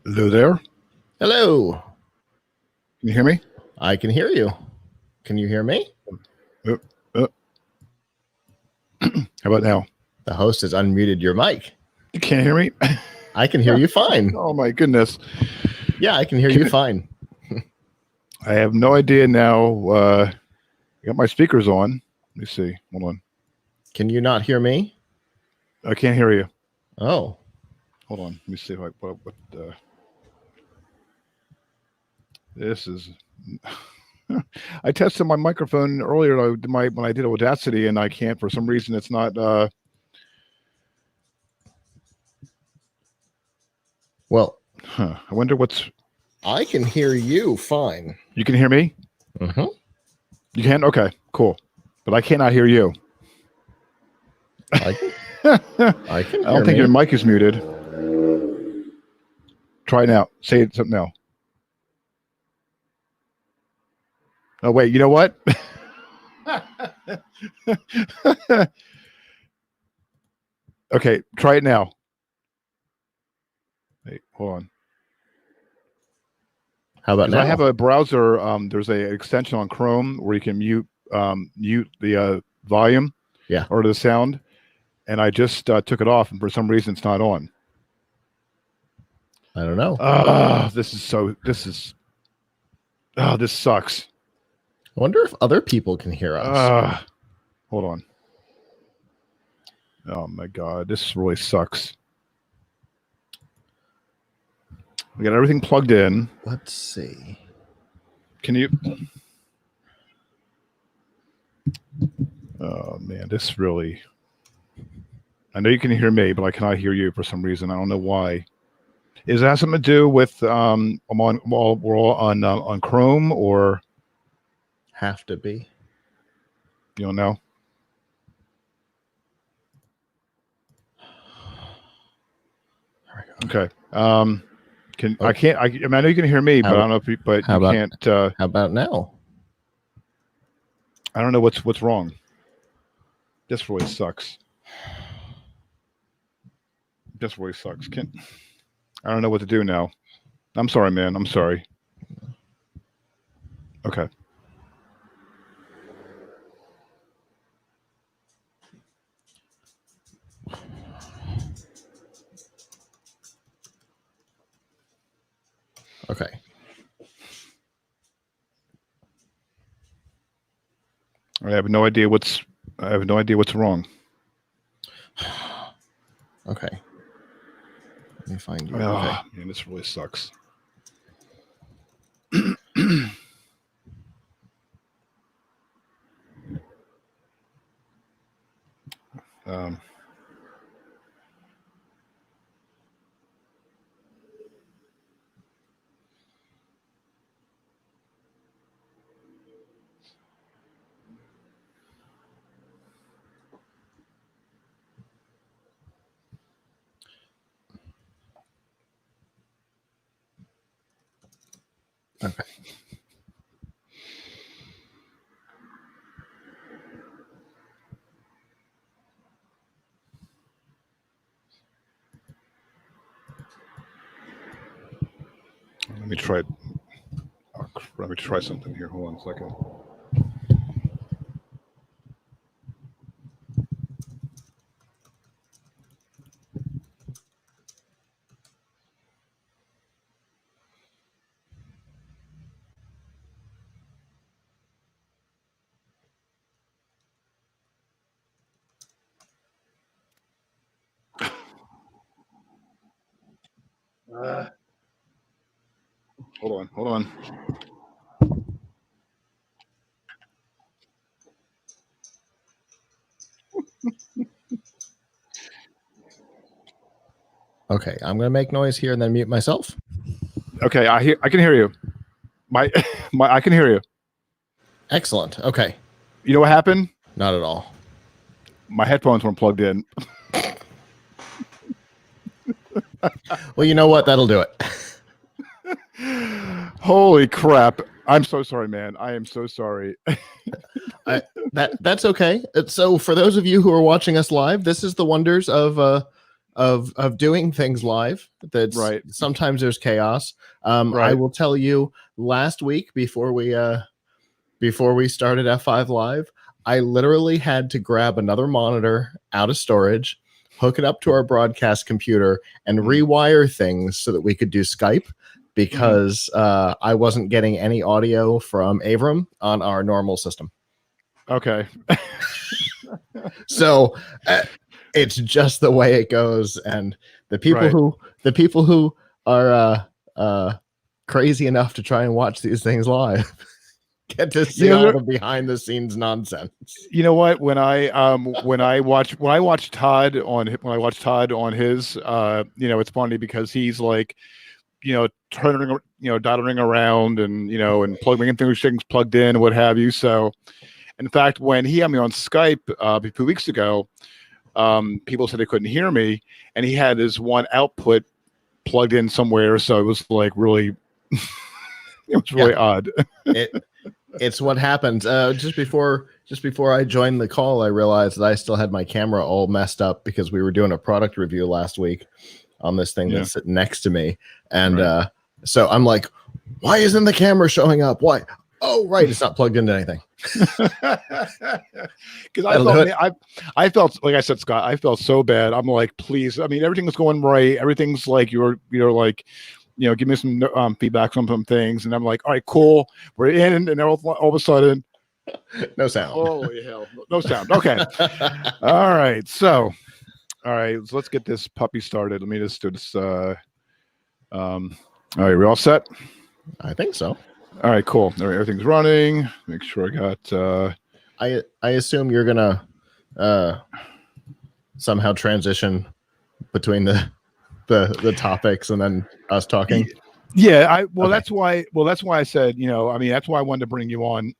Hello there. Hello. Can you hear me? I can hear you. Can you hear me? How about now? The host has unmuted your mic. You can't hear me? I can hear you fine. Oh, my goodness. Yeah, I can hear you fine. I have no idea now. I got my speakers on. Let me see. Hold on. Can you not hear me? I can't hear you. Oh. Hold on. Let me see what this is. I tested my microphone earlier when I did Audacity, and I can't, for some reason, it's not. Well, I wonder what's. I can hear you fine. You can hear me? Mm-hmm. You can? Okay, cool. But I cannot hear you. I can hear I don't think me. your mic is muted. Try it now. Say something now. Oh, wait. You know what? Okay, try it now. Wait, hold on. How about now? I have a browser. There's an extension on Chrome where you can mute the volume, or the sound, and I just took it off, and for some reason it's not on. I don't know. This sucks. I wonder if other people can hear us. Hold on. Oh my God, this really sucks. We got everything plugged in. Let's see. Can you? Oh man, this really. I know you can hear me, but I cannot hear you for some reason. I don't know why. Is that something to do with we're all on Chrome, or have to be? You don't know? Okay. I know you can hear me, but I don't know if you can't. How about now? I don't know what's wrong. This really sucks. This really sucks. I don't know what to do now. I'm sorry, man. I'm sorry. Okay. Okay. I have no idea what's wrong. Okay. Let me find you. Oh, okay. Man, this really sucks. Okay. Let me try. Let me try something here. Hold on a second. Hold on. Okay, I'm gonna make noise here and then mute myself. Okay, I can hear you. I can hear you. Excellent. Okay. You know what happened? Not at all. My headphones weren't plugged in. Well, you know what? That'll do it. Holy crap. I'm so sorry, man. I am so sorry. That's okay. So for those of you who are watching us live, this is the wonders of of doing things live. That's Right. sometimes there's chaos. I Right. will tell you, last week before we started F5 Live, I literally had to grab another monitor out of storage, hook it up to our broadcast computer, and rewire things so that we could do Skype, because I wasn't getting any audio from Avram on our normal system. Okay. So it's just the way it goes, and the people Right. who are crazy enough to try and watch these things live get to see all the behind the scenes nonsense. You know what? When I watch Todd on his, it's funny because he's like, turning, dotting around and, and plugging things plugged in, what have you. So, in fact, when he had me on Skype a few weeks ago, people said they couldn't hear me, and he had his one output plugged in somewhere. So it was like really, it was really odd. It's what happens. Just before I joined the call, I realized that I still had my camera all messed up because we were doing a product review last week on this thing that's sitting next to me. And so I'm like, why isn't the camera showing up? Why? Oh, right. It's not plugged into anything. Because I felt, like I said, Scott, I felt so bad. I'm like, please. I mean, everything's going right. Everything's like, you're like, give me some feedback on some things. And I'm like, all right, cool. We're in. And all of a sudden, no sound. Holy hell. No sound. Okay. All right. So, let's get this puppy started. Let me just do this. All right. We all set? I think so. All right, cool. All right, everything's running. Make sure I got. I assume you're gonna somehow transition between the topics and then us talking. Yeah, that's why I said, that's why I wanted to bring you on.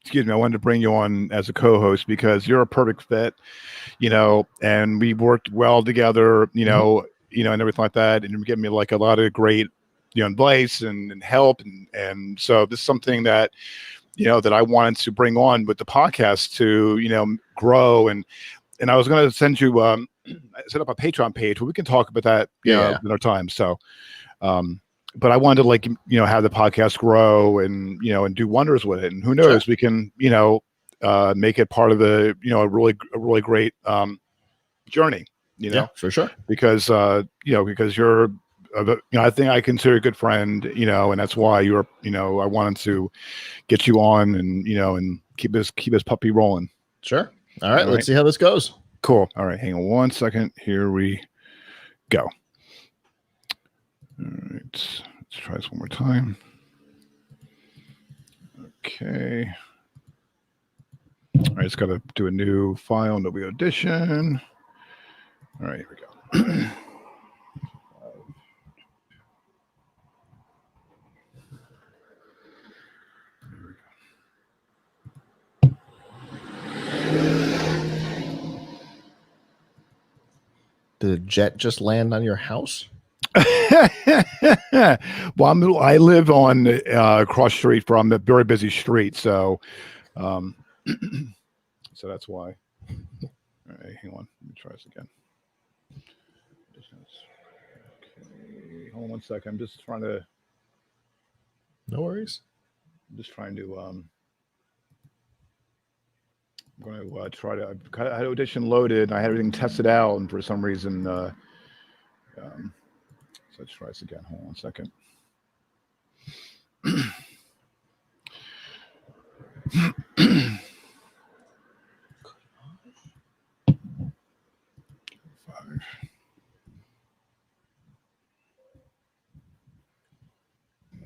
Excuse me, I wanted to bring you on as a co-host because you're a perfect fit, and we worked well together, and everything like that, and you're giving me like a lot of great, advice and help, and so this is something that, that I wanted to bring on with the podcast to, grow, and I was going to send you set up a Patreon page where we can talk about that, in our time. So, but I wanted to have the podcast grow and, and do wonders with it. And who knows, we can, make it part of the, a really great journey, for sure. Because, because you're, I think I consider you a good friend, and that's why you're, I wanted to get you on and, and keep this puppy rolling. Sure. All right. Let's see how this goes. Cool. All right. Hang on one second. Here we go. All right, let's try this one more time. Okay. All right, it's got to do a new file, Adobe Audition. All right, here we go. Did a jet just land on your house? Well, I live on cross street from a very busy street, so so that's why. All right, hang on. Let me try this again. Okay, hold on one second. I'm just trying to. No worries. I'm just trying to. I'm going to try to. I had Audition loaded, and I had everything tested out, and for some reason. So let's try this again. Hold on one second.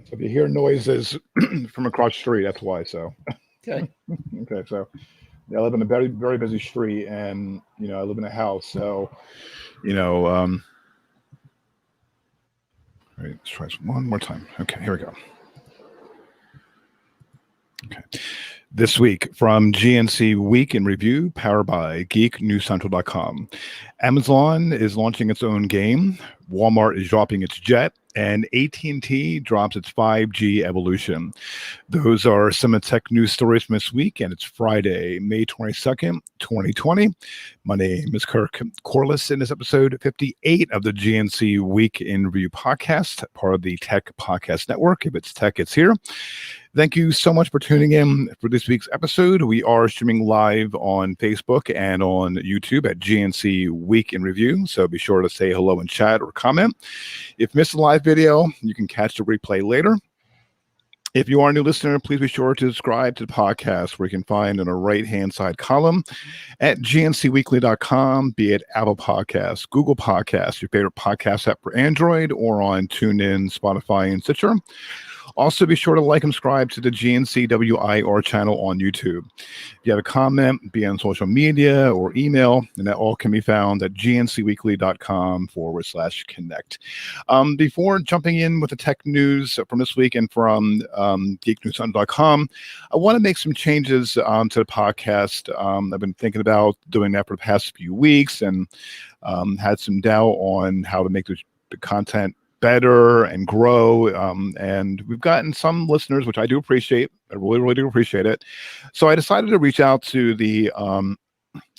So if you hear noises from across the street, that's why. So okay. Okay. So I live in a very, very busy street, and I live in a house. So all right, let's try this one more time. Okay, here we go. Okay. This week from GNC Week in Review, powered by GeekNewsCentral.com. Amazon is launching its own game, Walmart is dropping its jet, and AT&T drops its 5G evolution. Those are some of the tech news stories from this week, and it's Friday, May 22nd, 2020. My name is Kirk Corliss, and this is episode 58 of the GNC Week in Review podcast, part of the Tech Podcast Network. If it's tech, it's here. Thank you so much for tuning in for this week's episode. We are streaming live on Facebook and on YouTube at GNC Week in Review, so be sure to say hello in chat or comment. If you missed the live video, you can catch the replay later. If you are a new listener, please be sure to subscribe to the podcast, where you can find in the right-hand side column at gncweekly.com, be it Apple Podcasts, Google Podcasts, your favorite podcast app for Android, or on TuneIn, Spotify, and Stitcher. Also, be sure to like and subscribe to the GNC WIR channel on YouTube. If you have a comment, be on social media or email, and that all can be found at gncweekly.com/connect. Before jumping in with the tech news from this week and from geeknewscentral.com, I want to make some changes to the podcast. I've been thinking about doing that for the past few weeks and had some doubt on how to make the content better and grow, and we've gotten some listeners, which I do appreciate. I really do appreciate it. So I decided to reach out to the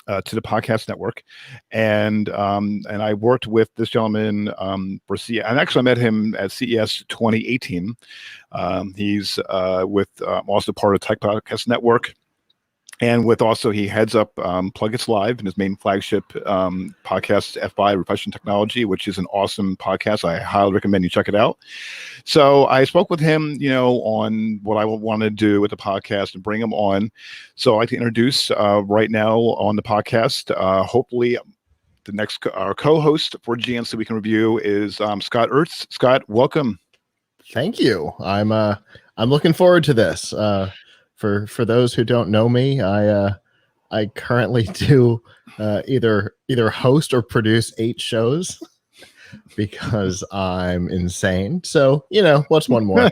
podcast network, and I worked with this gentleman for CES, and actually I met him at CES 2018. He's with also part of Tech Podcast Network. And with also, he heads up Plug It's Live, and his main flagship podcast, F5 Reflection Technology, which is an awesome podcast. I highly recommend you check it out. So I spoke with him, on what I want to do with the podcast and bring him on. So I'd like to introduce right now on the podcast, hopefully the next our co-host for GNC Week in Review is Scott Ertz. Scott, welcome. Thank you. I'm looking forward to this. For those who don't know me, I currently do either host or produce 8 shows because I'm insane. So, what's one more?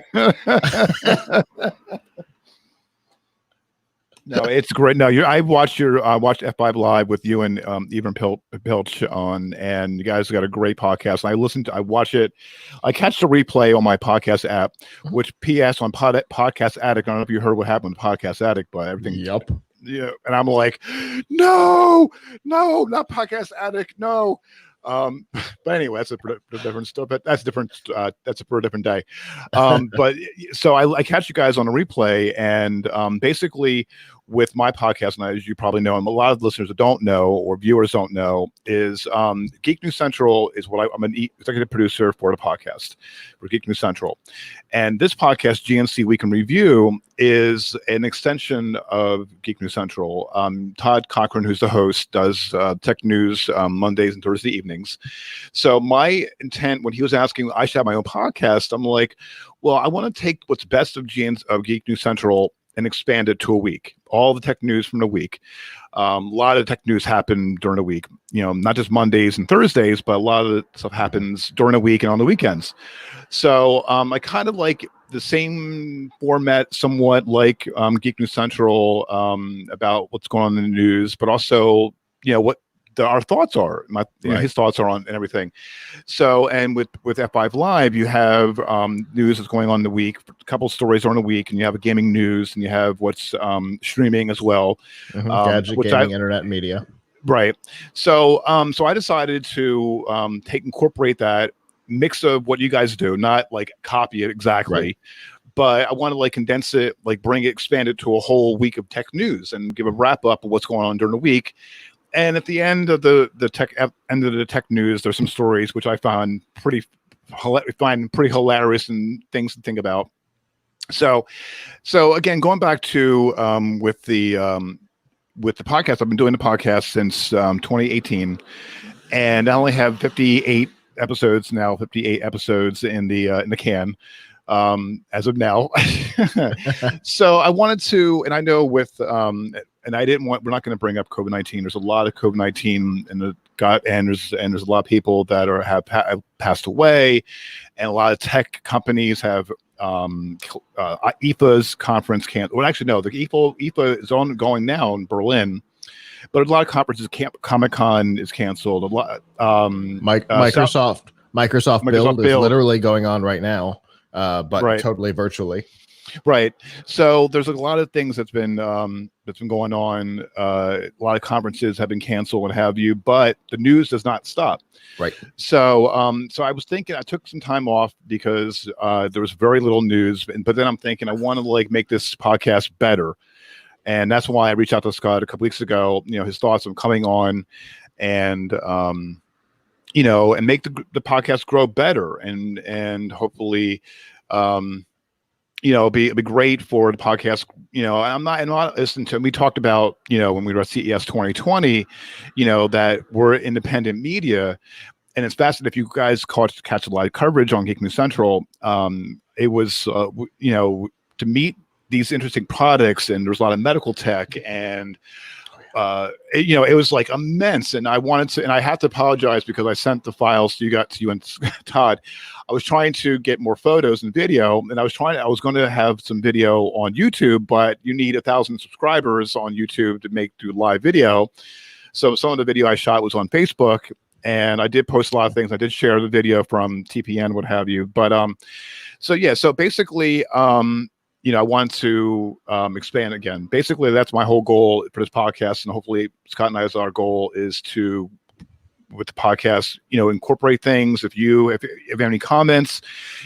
No, it's great. No, I watched F5 Live with you and Evan Pilch on, and you guys got a great podcast. And I watch it. I catch the replay on my podcast app, which PS on Podcast Addict. I don't know if you heard what happened with Podcast Addict, but everything. Yep. Yeah, and I'm like, no, not Podcast Addict, no. But anyway, that's a different stuff. But that's different. That's for a different day. But so I catch you guys on a replay, and basically with my podcast, and as you probably know, and a lot of listeners that don't know or viewers don't know, is Geek News Central is what I'm an executive producer for the podcast for Geek News Central, and this podcast, GNC Week in Review, is an extension of Geek News Central. Todd Cochran, who's the host, does tech news Mondays and Thursday evenings. So my intent when he was asking, I should have my own podcast, I'm like, well, I want to take what's best of Geek News Central and expand it to a week. All the tech news from the week. A lot of tech news happen during the week. Not just Mondays and Thursdays, but a lot of the stuff happens during the week and on the weekends. So I kind of like the same format, somewhat like Geek News Central, about what's going on in the news, but also, what our thoughts are, his thoughts are on and everything. So, and with F5 Live, you have news that's going on in the week, a couple stories during the week, and you have a gaming news, and you have what's streaming as well. Gadget, gaming, internet, media. Right. So, so I decided to incorporate that mix of what you guys do, not like copy it exactly. Right. But I want to condense it, expand it to a whole week of tech news and give a wrap up of what's going on during the week. And at the end of the tech news, there's some stories which I find pretty hilarious and things to think about. So again, going back to with the podcast, I've been doing the podcast since 2018, and I only have 58 episodes now, 58 episodes in the can. as of now. So I wanted to, and I know with, and I didn't want, we're not going to bring up COVID-19. There's a lot of COVID-19 in the and there's a lot of people that have passed away, and a lot of tech companies have IFA's conference canceled. Well, actually, no, the IFA is ongoing now in Berlin, but a lot of conferences, Comic-Con is canceled. A lot, Microsoft Build is literally going on right now, but totally virtually. Right. So there's a lot of things that's been going on. A lot of conferences have been canceled, what have you, but the news does not stop. Right. So I was thinking, I took some time off because there was very little news, but then I'm thinking I want to make this podcast better. And that's why I reached out to Scott a couple weeks ago, his thoughts on coming on and, and make the podcast grow better and hopefully, it'd be great for the podcast. I'm not listening to, we talked about, when we were at CES 2020, that we're independent media. And it's fascinating if you guys catch a live coverage on Geek News Central. It was, to meet these interesting products, and there's a lot of medical tech, and it was immense. And I wanted to, and I have to apologize because I sent the files to you and Todd. I was trying to get more photos and video, and I was going to have some video on YouTube, but you need 1,000 subscribers on YouTube to do live video. So some of the video I shot was on Facebook, and I did post a lot of things. I did share the video from TPN, what have you. But so basically, I want to expand again. Basically, that's my whole goal for this podcast, and hopefully Scott and I's our goal is to, with the podcast, incorporate things. If you have any comments,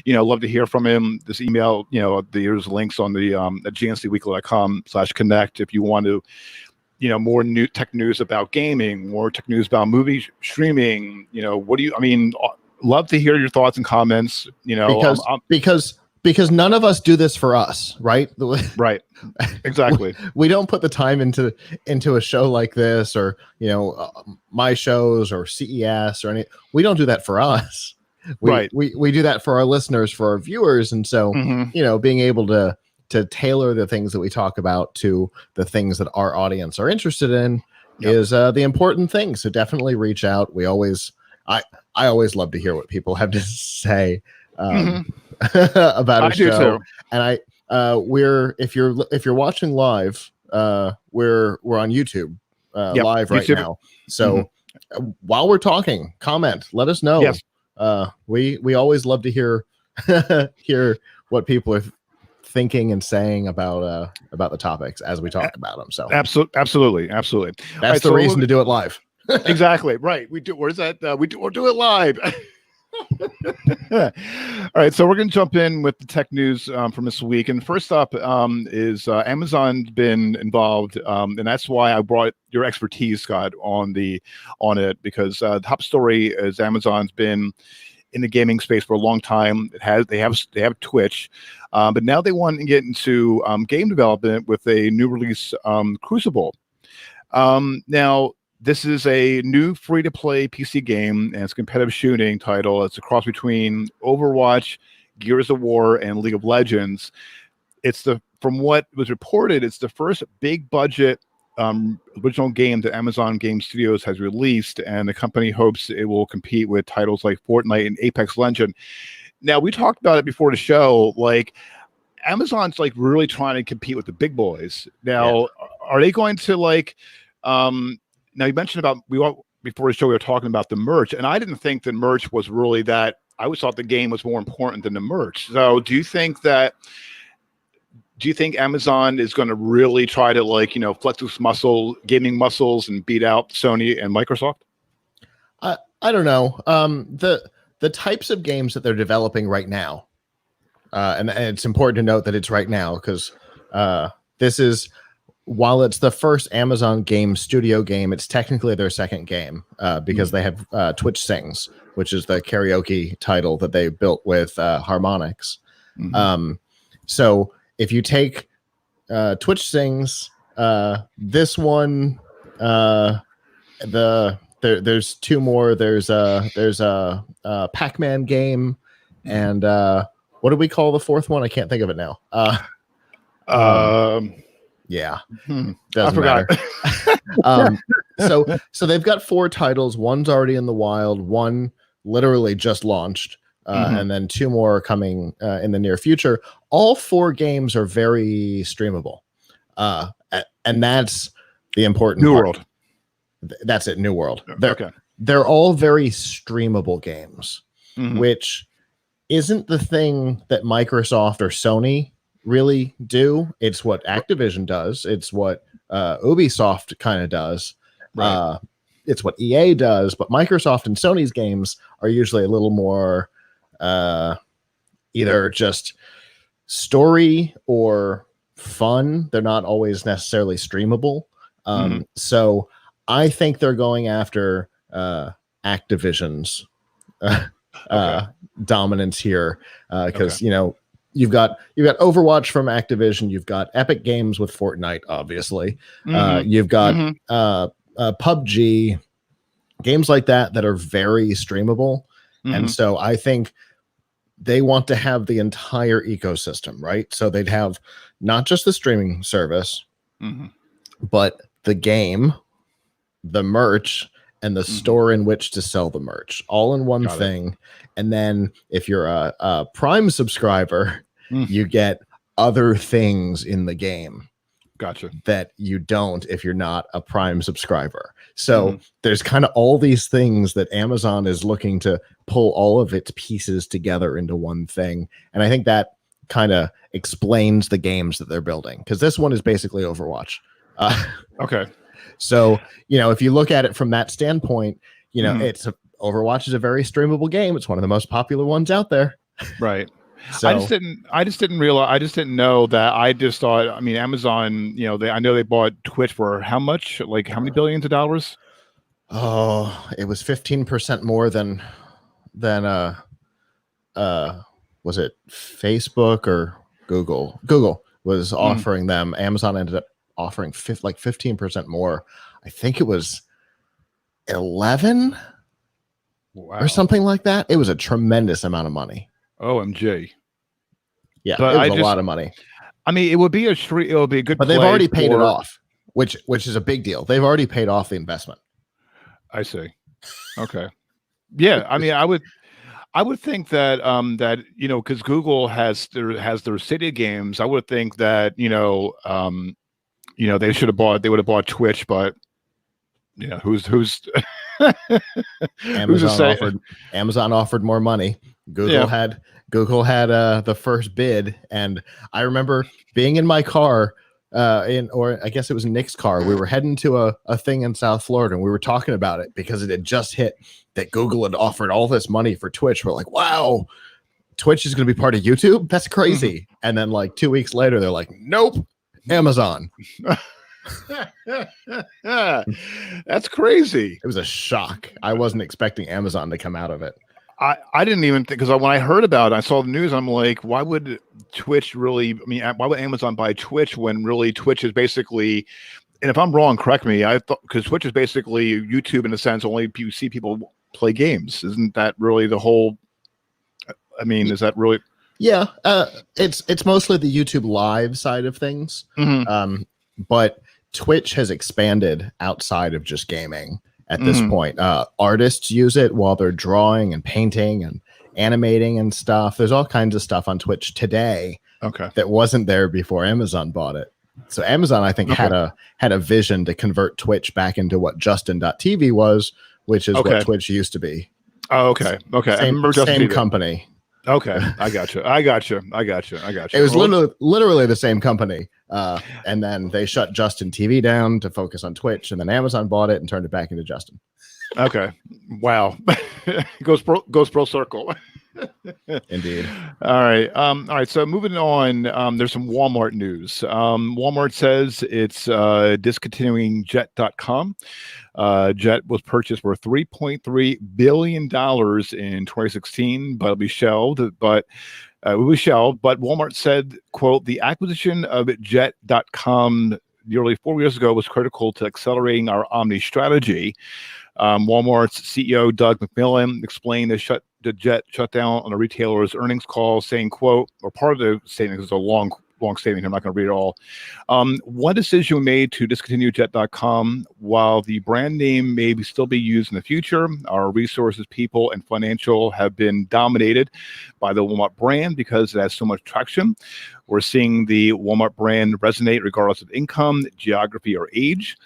love to hear from him. This email, there's links on the at gncweekly.com/connect if you want to, more new tech news about gaming, more tech news about movie streaming. Love to hear your thoughts and comments. Because none of us do this for us, right? Right. Exactly. We don't put the time into a show like this, or my shows or CES or anything. We don't do that for us. We do that for our listeners, for our viewers, and so being able to tailor the things that we talk about to the things that our audience are interested in is the important thing. So definitely reach out. I always love to hear what people have to say. About a show, and if you're watching live, we're on YouTube live right now. So while we're talking, comment, let us know. Yes. We always love to hear what people are thinking and saying about the topics as we talk about them. So absolutely. That's the reason to do it live. Exactly. Right. We do. Where's that? We'll do it live. All right, so we're going to jump in with the tech news from this week, and first up is Amazon's been involved, and that's why I brought your expertise, Scott, on it, because the top story is Amazon's been in the gaming space for a long time. They have Twitch, but now they want to get into game development with a new release, Crucible. Now, this is a new free-to-play PC game, and it's a competitive shooting title. It's a cross between Overwatch, Gears of War, and League of Legends. From what was reported, it's the first big-budget original game that Amazon Game Studios has released, and the company hopes it will compete with titles like Fortnite and Apex Legends. Now, we talked about it before the show. Amazon's really trying to compete with the big boys. Now, are they going to now, you mentioned before the show, we were talking about the merch, and I didn't think the merch was really that. I always thought the game was more important than the merch. So do you think Amazon is going to really try to flex its gaming muscles and beat out Sony and Microsoft? I don't know. The types of games that they're developing right now, and it's important to note that it's right now, because this is, while it's the first Amazon Game Studio game, it's technically their second game because they have Twitch Sings, which is the karaoke title that they built with Harmonix. So if you take Twitch Sings, this one, there's two more. There's a Pac-Man game, and what do we call the fourth one? I can't think of it now. Yeah, I doesn't forgot. matter. So they've got 4 titles. One's already in the wild. One literally just launched, and then 2 more are coming in the near future. All 4 games are very streamable, and that's the important New part. World. That's it. New World. Okay. They're all very streamable games, Mhm. which isn't the thing that Microsoft or Sony really do. It's what Activision does. It's what Ubisoft kind of does. Right. It's what EA does. But Microsoft and Sony's games are usually a little more either just story or fun. They're not always necessarily streamable. So I think they're going after Activision's dominance here, because you've got Overwatch from Activision, you've got Epic Games with Fortnite, obviously, you've got PUBG, games like that are very streamable, and so I think they want to have the entire ecosystem, right? So they'd have not just the streaming service, but the game, the merch, and the store in which to sell the merch, all in one thing. And then if you're a Prime subscriber, you get other things in the game. Gotcha. That you don't if you're not a Prime subscriber. So there's kind of all these things that Amazon is looking to pull all of its pieces together into one thing. And I think that kind of explains the games that they're building, because this one is basically Overwatch. Okay. So, if you look at it from that standpoint, Overwatch is a very streamable game. It's one of the most popular ones out there. Right. So, I just didn't realize. I just didn't know that. I just thought. I mean, Amazon. I know they bought Twitch for how much? Like how many billions of dollars? Oh, it was 15% more than was it Facebook or Google? Google was offering them. Amazon ended up offering 15% more. I think it was 11 or something like that. It was a tremendous amount of money. OMG. Yeah, but it was a lot of money. I mean, it would be a good. But they've already paid it off, which is a big deal. They've already paid off the investment. I see. Okay. Yeah, I mean, I would think that because Google has their Stadia games, I would think that they would have bought Twitch, but who's Amazon offered more money. Google had the first bid, and I remember being in my car, or I guess it was Nick's car. We were heading to a thing in South Florida, and we were talking about it because it had just hit that Google had offered all this money for Twitch. We're like, wow, Twitch is going to be part of YouTube? That's crazy. And then like 2 weeks later, they're like, nope, Amazon. That's crazy. It was a shock. I wasn't expecting Amazon to come out of it. I didn't even think, because when I heard about it, I saw the news. I'm like, why would Twitch really? I mean, why would Amazon buy Twitch when really Twitch is basically? And if I'm wrong, correct me. I thought, because Twitch is basically YouTube in a sense. Only you see people play games. Isn't that really the whole? I mean, is that really? Yeah, it's mostly the YouTube Live side of things. But Twitch has expanded outside of just gaming at this point. Artists use it while they're drawing and painting and animating and stuff. There's all kinds of stuff on Twitch today that wasn't there before Amazon bought it. So Amazon, I think, had a vision to convert Twitch back into what Justin.tv was, which is what Twitch used to be. Oh, okay. Same company. Okay, I got you. It was literally the same company, and then they shut Justin TV down to focus on Twitch, and then Amazon bought it and turned it back into Justin. Okay, wow, goes pro circle. Indeed. All right. So moving on, there's some Walmart news. Walmart says it's discontinuing Jet.com. Jet was purchased for $3.3 billion in 2016, but it'll be shelved. But Walmart said, quote, the acquisition of Jet.com nearly 4 years ago was critical to accelerating our omni strategy. Walmart's CEO Doug McMillon explained the the Jet shut down on a retailer's earnings call, saying, "quote," or part of the statement is a long statement. I'm not going to read it all. One decision we made to discontinue Jet.com. While the brand name may still be used in the future, our resources, people, and financial have been dominated by the Walmart brand because it has so much traction. We're seeing the Walmart brand resonate regardless of income, geography, or age.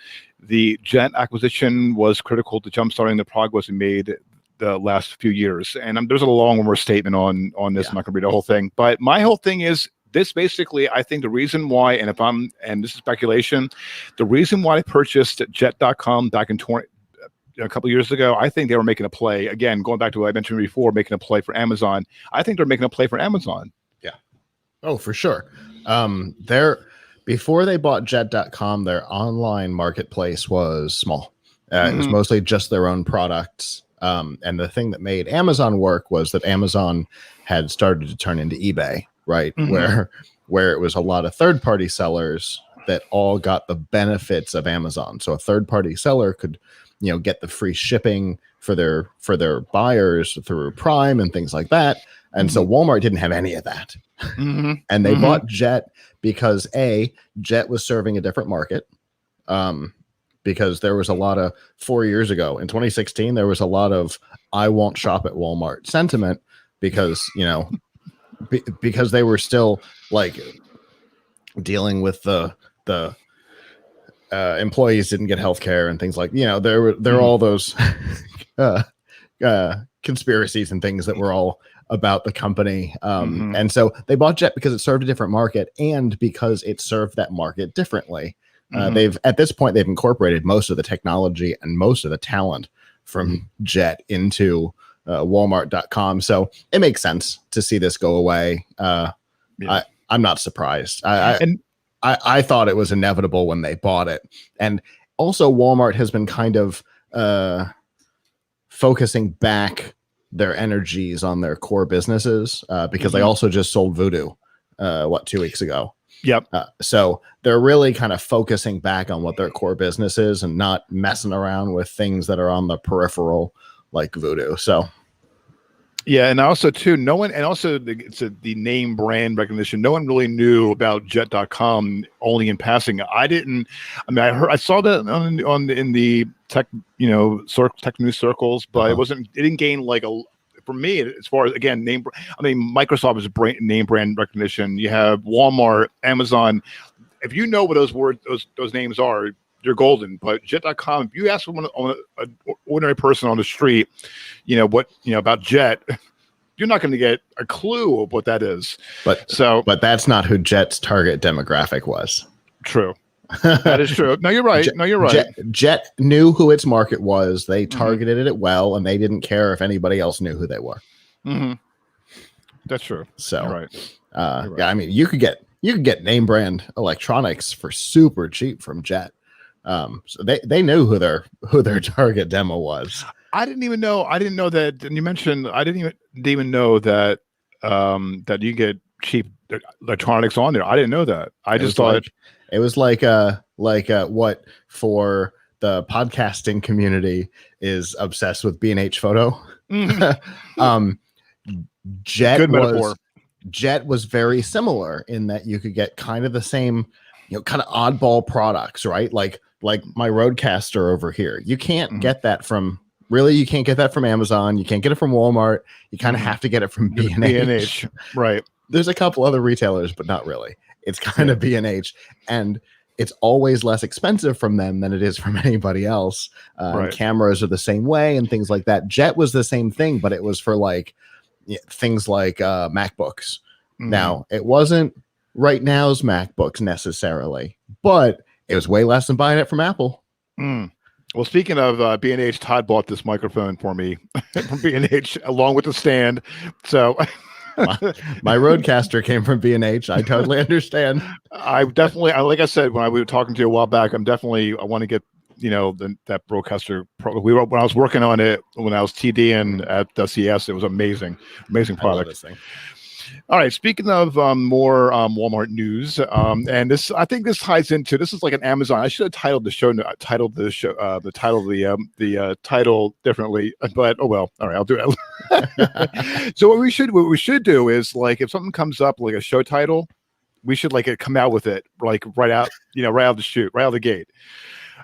The Jet acquisition was critical to jumpstarting the progress we made the last few years. And there's a long more statement on this. I'm not going to read the whole thing. But my whole thing is, this basically, I think the reason why, and this is speculation, the reason why I purchased Jet.com back in a couple of years ago, I think they were making a play. Again, going back to what I mentioned before, making a play for Amazon. I think they're making a play for Amazon. Yeah. Oh, for sure. Before they bought Jet.com, their online marketplace was small. It was mostly just their own products. And the thing that made Amazon work was that Amazon had started to turn into eBay. Right. Where it was a lot of third-party sellers that all got the benefits of Amazon. So a third-party seller could, get the free shipping for their buyers through Prime and things like that. And so Walmart didn't have any of that. And they bought Jet because Jet was serving a different market. Because there was a lot of 4 years ago in 2016, there was a lot of I won't shop at Walmart sentiment because, because they were still like dealing with the employees didn't get health care and things like, there were all those conspiracies and things that were all about the company. And so they bought Jet because it served a different market and because it served that market differently. At this point, they've incorporated most of the technology and most of the talent from Jet into Walmart.com. So it makes sense to see this go away. I'm not surprised. I thought it was inevitable when they bought it. And also Walmart has been kind of focusing back their energies on their core businesses because they also just sold Voodoo 2 weeks ago. Yep. So they're really kind of focusing back on what their core business is and not messing around with things that are on the peripheral like Voodoo. So yeah, and also too, no one, and also the name brand recognition. No one really knew about Jet.com, only in passing. I saw that in the tech, tech news circles, but it didn't gain for me, as far as, again, Microsoft is name brand recognition. You have Walmart, Amazon. If you know what those names are, you're golden. But Jet.com, if you ask someone, an ordinary person on the street, about Jet, you're not going to get a clue of what that is. But that's not who Jet's target demographic was. True. That is true. No, you're right. Jet knew who its market was. They targeted it well, and they didn't care if anybody else knew who they were. That's true. So, you're right. Yeah, I mean, you could get name brand electronics for super cheap from Jet. So they knew who their target demo was. I didn't know that. And you mentioned I didn't even know that that you get cheap electronics on there. I didn't know that. I just thought it was like what for the podcasting community is obsessed with B&H photo. Jet was very similar in that you could get kind of the same, kind of oddball products, right? Like my Roadcaster over here. You can't get that from you can't get that from Amazon. You can't get it from Walmart. You kind of have to get it from B&H. Right. There's a couple other retailers, but not really. It's kind of B&H, and it's always less expensive from them than it is from anybody else. Cameras are the same way and things like that. Jet was the same thing, but it was for things like MacBooks. Now, it wasn't right now's MacBooks necessarily, but it was way less than buying it from Apple. Well, speaking of B&H, Todd bought this microphone for me from B&H along with the stand. So my Roadcaster came from B&H. I totally understand. I definitely, like I said, when we were talking to you a while back, I want to get, that Roadcaster. When I was working on it, when I was TDing at CS, it was amazing product. All right. Speaking of more Walmart news, and I think this ties into. This is like an Amazon. I should have titled the show. The title differently. But oh well. All right, I'll do it. So what we should do is, like, if something comes up like a show title, we should like come out with it like right out of the chute, right out of the gate.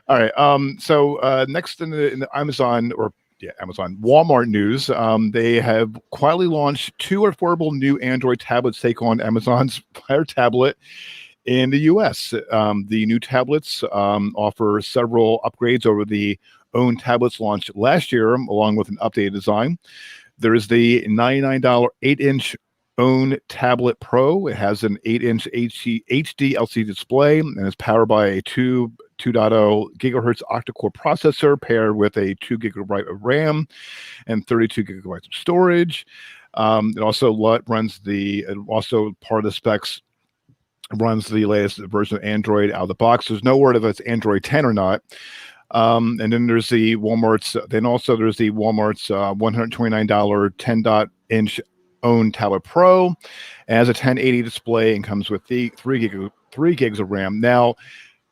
All right. So next in the Amazon Walmart news, they have quietly launched 2 affordable new Android tablets take on Amazon's Fire tablet in the US. The new tablets offer several upgrades over the own tablets launched last year, along with an updated design. There is the $99 8-inch own tablet Pro. It has an 8-inch HD LCD display and is powered by a 2.0 gigahertz octa-core processor paired with a 2 gigabyte of RAM and 32 gigabytes of storage. It also part of the specs runs the latest version of Android out of the box. There's no word if it's Android 10 or not. And then there's the Walmart's $129 10-inch own tablet Pro. It has a 1080 display and comes with the 3 gigs of RAM. Now,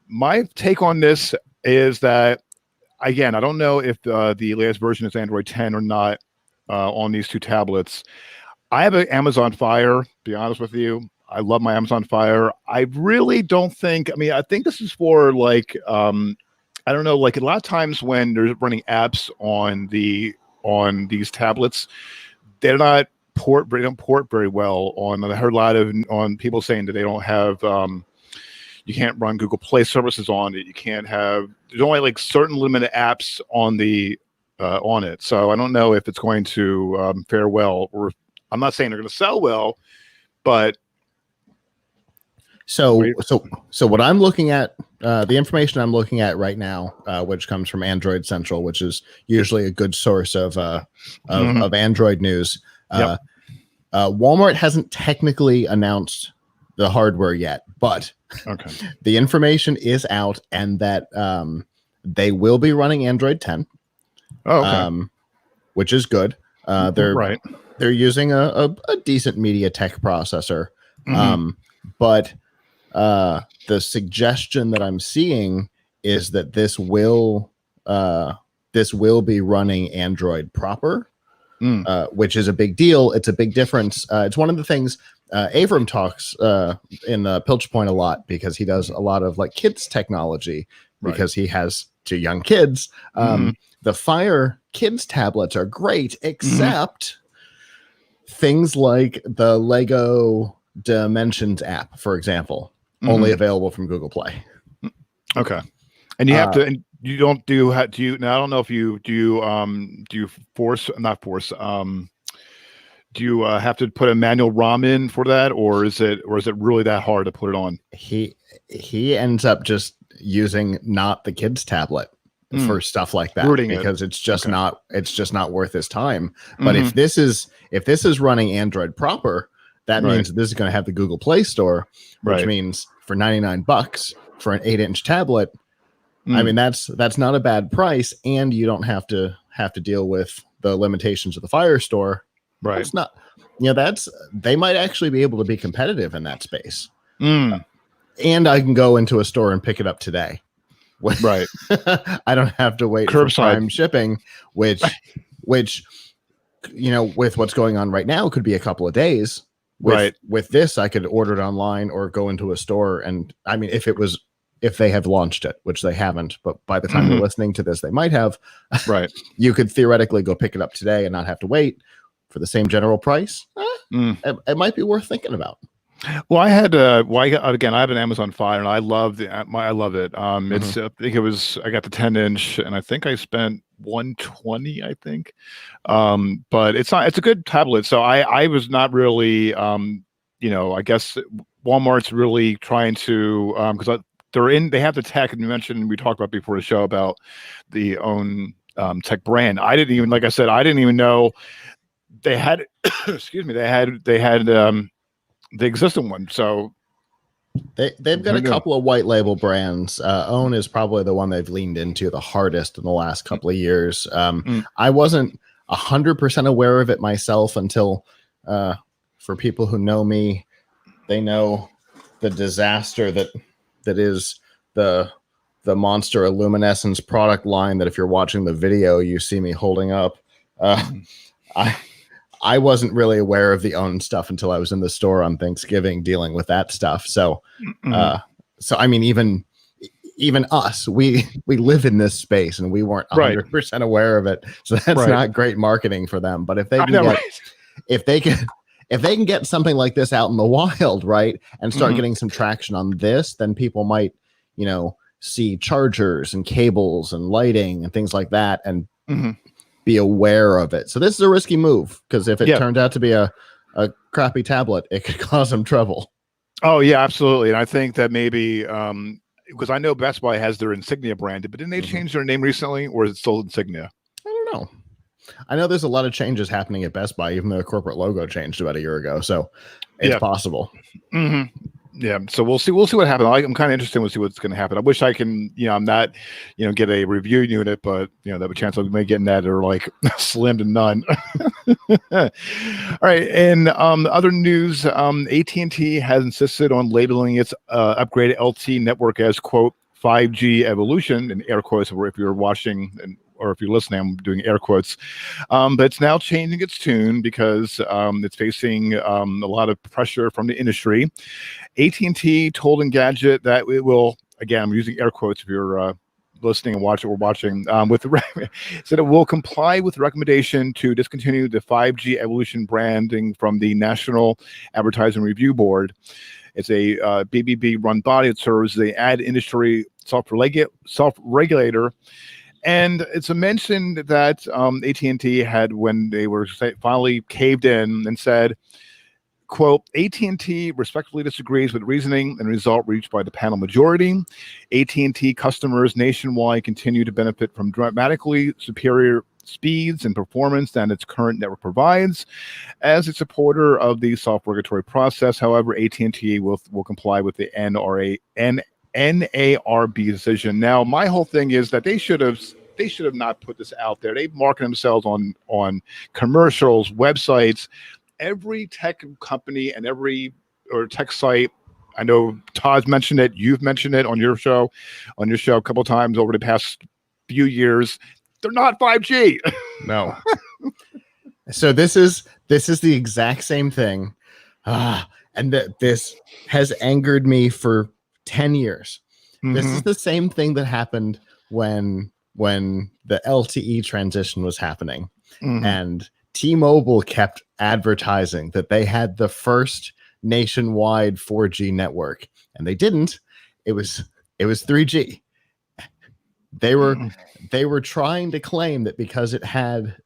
my take on this is that, again, I don't know if the latest version is Android 10 or not on these 2 tablets. I have an Amazon Fire, to be honest with you. I love my Amazon Fire. I really don't think, I think this is for like, I don't know, like a lot of times when they're running apps on these tablets, they don't port very well on. I heard a lot of people saying that they don't have, you can't run Google Play services on it. You can't have, there's only like certain limited apps on it. So I don't know if it's going to fare well, or I'm not saying they're going to sell well, but. So what I'm looking at, the information I'm looking at right now, which comes from Android Central, which is usually a good source of Android news. Yep. Walmart hasn't technically announced the hardware yet, but the information is out, and that they will be running Android 10. Oh, okay. Which is good. They're using a decent MediaTek processor, but the suggestion that I'm seeing is that this will be running Android proper, which is a big deal. It's a big difference. It's one of the things Avram talks in the Pilch Point a lot, because he does a lot of like kids technology, because he has 2 young kids. The Fire kids tablets are great, except things like the Lego Dimensions app, for example, only available from Google Play. Okay. And you have to, and you don't do, now I don't know if you do you do you have to put a manual ROM in for that, or is it really that hard to put it on? He ends up just using not the kids tablet for stuff like that, because it's just not worth his time. But if this is running Android proper, that means this is going to have the Google Play Store, which means for $99 for an 8-inch tablet, that's not a bad price, and you don't have to deal with the limitations of the Fire Store. Right. It's not, they might actually be able to be competitive in that space. And I can go into a store and pick it up today. Right. I don't have to wait for Prime shipping, which with what's going on right now could be a couple of days. With this, I could order it online or go into a store, and if they have launched it, which they haven't, but by the time you're listening to this, they might have. You could theoretically go pick it up today and not have to wait for the same general price. It might be worth thinking about. Well, I had I have an Amazon Fire, and I love it. It's I think I got the 10-inch, and I think I spent $120, I think. But it's a good tablet. So I was not really I guess Walmart's really trying to because they have the tech, and we talked about before the show about the own tech brand. I didn't even know they had excuse me, they had the existing one. So they've got a couple of white label brands. Own is probably the one they've leaned into the hardest in the last couple of years. I wasn't 100% aware of it myself until for people who know me, they know the disaster that is the Monster Illuminescence product line that if you're watching the video, you see me holding up. I wasn't really aware of the own stuff until I was in the store on Thanksgiving dealing with that stuff. So, I mean, even us, we live in this space and we weren't 100% aware of it. So that's not great marketing for them. But if they can if they can get something like this out in the wild, right, and start getting some traction on this, then people might, see chargers and cables and lighting and things like that and be aware of it. So this is a risky move because if it turned out to be a crappy tablet, it could cause them trouble. Oh yeah, absolutely. And I think that maybe because I know Best Buy has their Insignia branded, but didn't they change their name recently, or is it still Insignia? I don't know. I know there's a lot of changes happening at Best Buy, even though the corporate logo changed about a year ago. So it's possible. Yeah, so we'll see what happens. I'm kind of interested to see what's going to happen. I wish I can, I'm not, get a review unit, but the chance of me getting that are like slim to none. All right, and other news, AT&T has insisted on labeling its upgraded LTE network as quote 5G evolution, in air quotes, if you're watching or if you're listening, I'm doing air quotes. But it's now changing its tune because it's facing a lot of pressure from the industry. AT&T told Engadget that it will, again, I'm using air quotes if you're listening and watching, said it will comply with the recommendation to discontinue the 5G evolution branding from the National Advertising Review Board. It's a BBB-run body that serves the ad industry self-regulator. And it's a mention that AT&T had when they were finally caved in and said, quote, AT&T respectfully disagrees with reasoning and result reached by the panel majority. AT&T customers nationwide continue to benefit from dramatically superior speeds and performance than its current network provides. As a supporter of the self-regulatory process, however, AT&T will comply with the NARB decision. Now, my whole thing is that they should have not put this out there. They market themselves on commercials, websites, every tech company and every tech site. I know Todd's mentioned it. You've mentioned it on your show a couple of times over the past few years. They're not 5G. No. So this is the exact same thing. And this has angered me for 10 years. This is the same thing that happened when the LTE transition was happening. And T-Mobile kept advertising that they had the first nationwide 4G network, and they didn't. It was 3G. They were trying to claim that because it had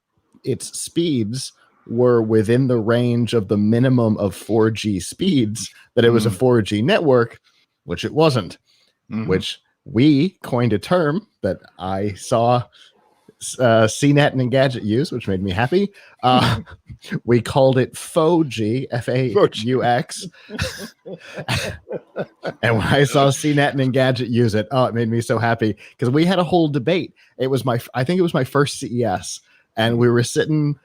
its speeds were within the range of the minimum of 4G speeds, that it was a 4G network, which it wasn't. Which we coined a term that I saw CNET and Engadget use, which made me happy. We called it FAUX, F-A-U-X. And when I saw CNET and Engadget use it, it made me so happy because we had a whole debate. I think it was my first CES, and we were sitting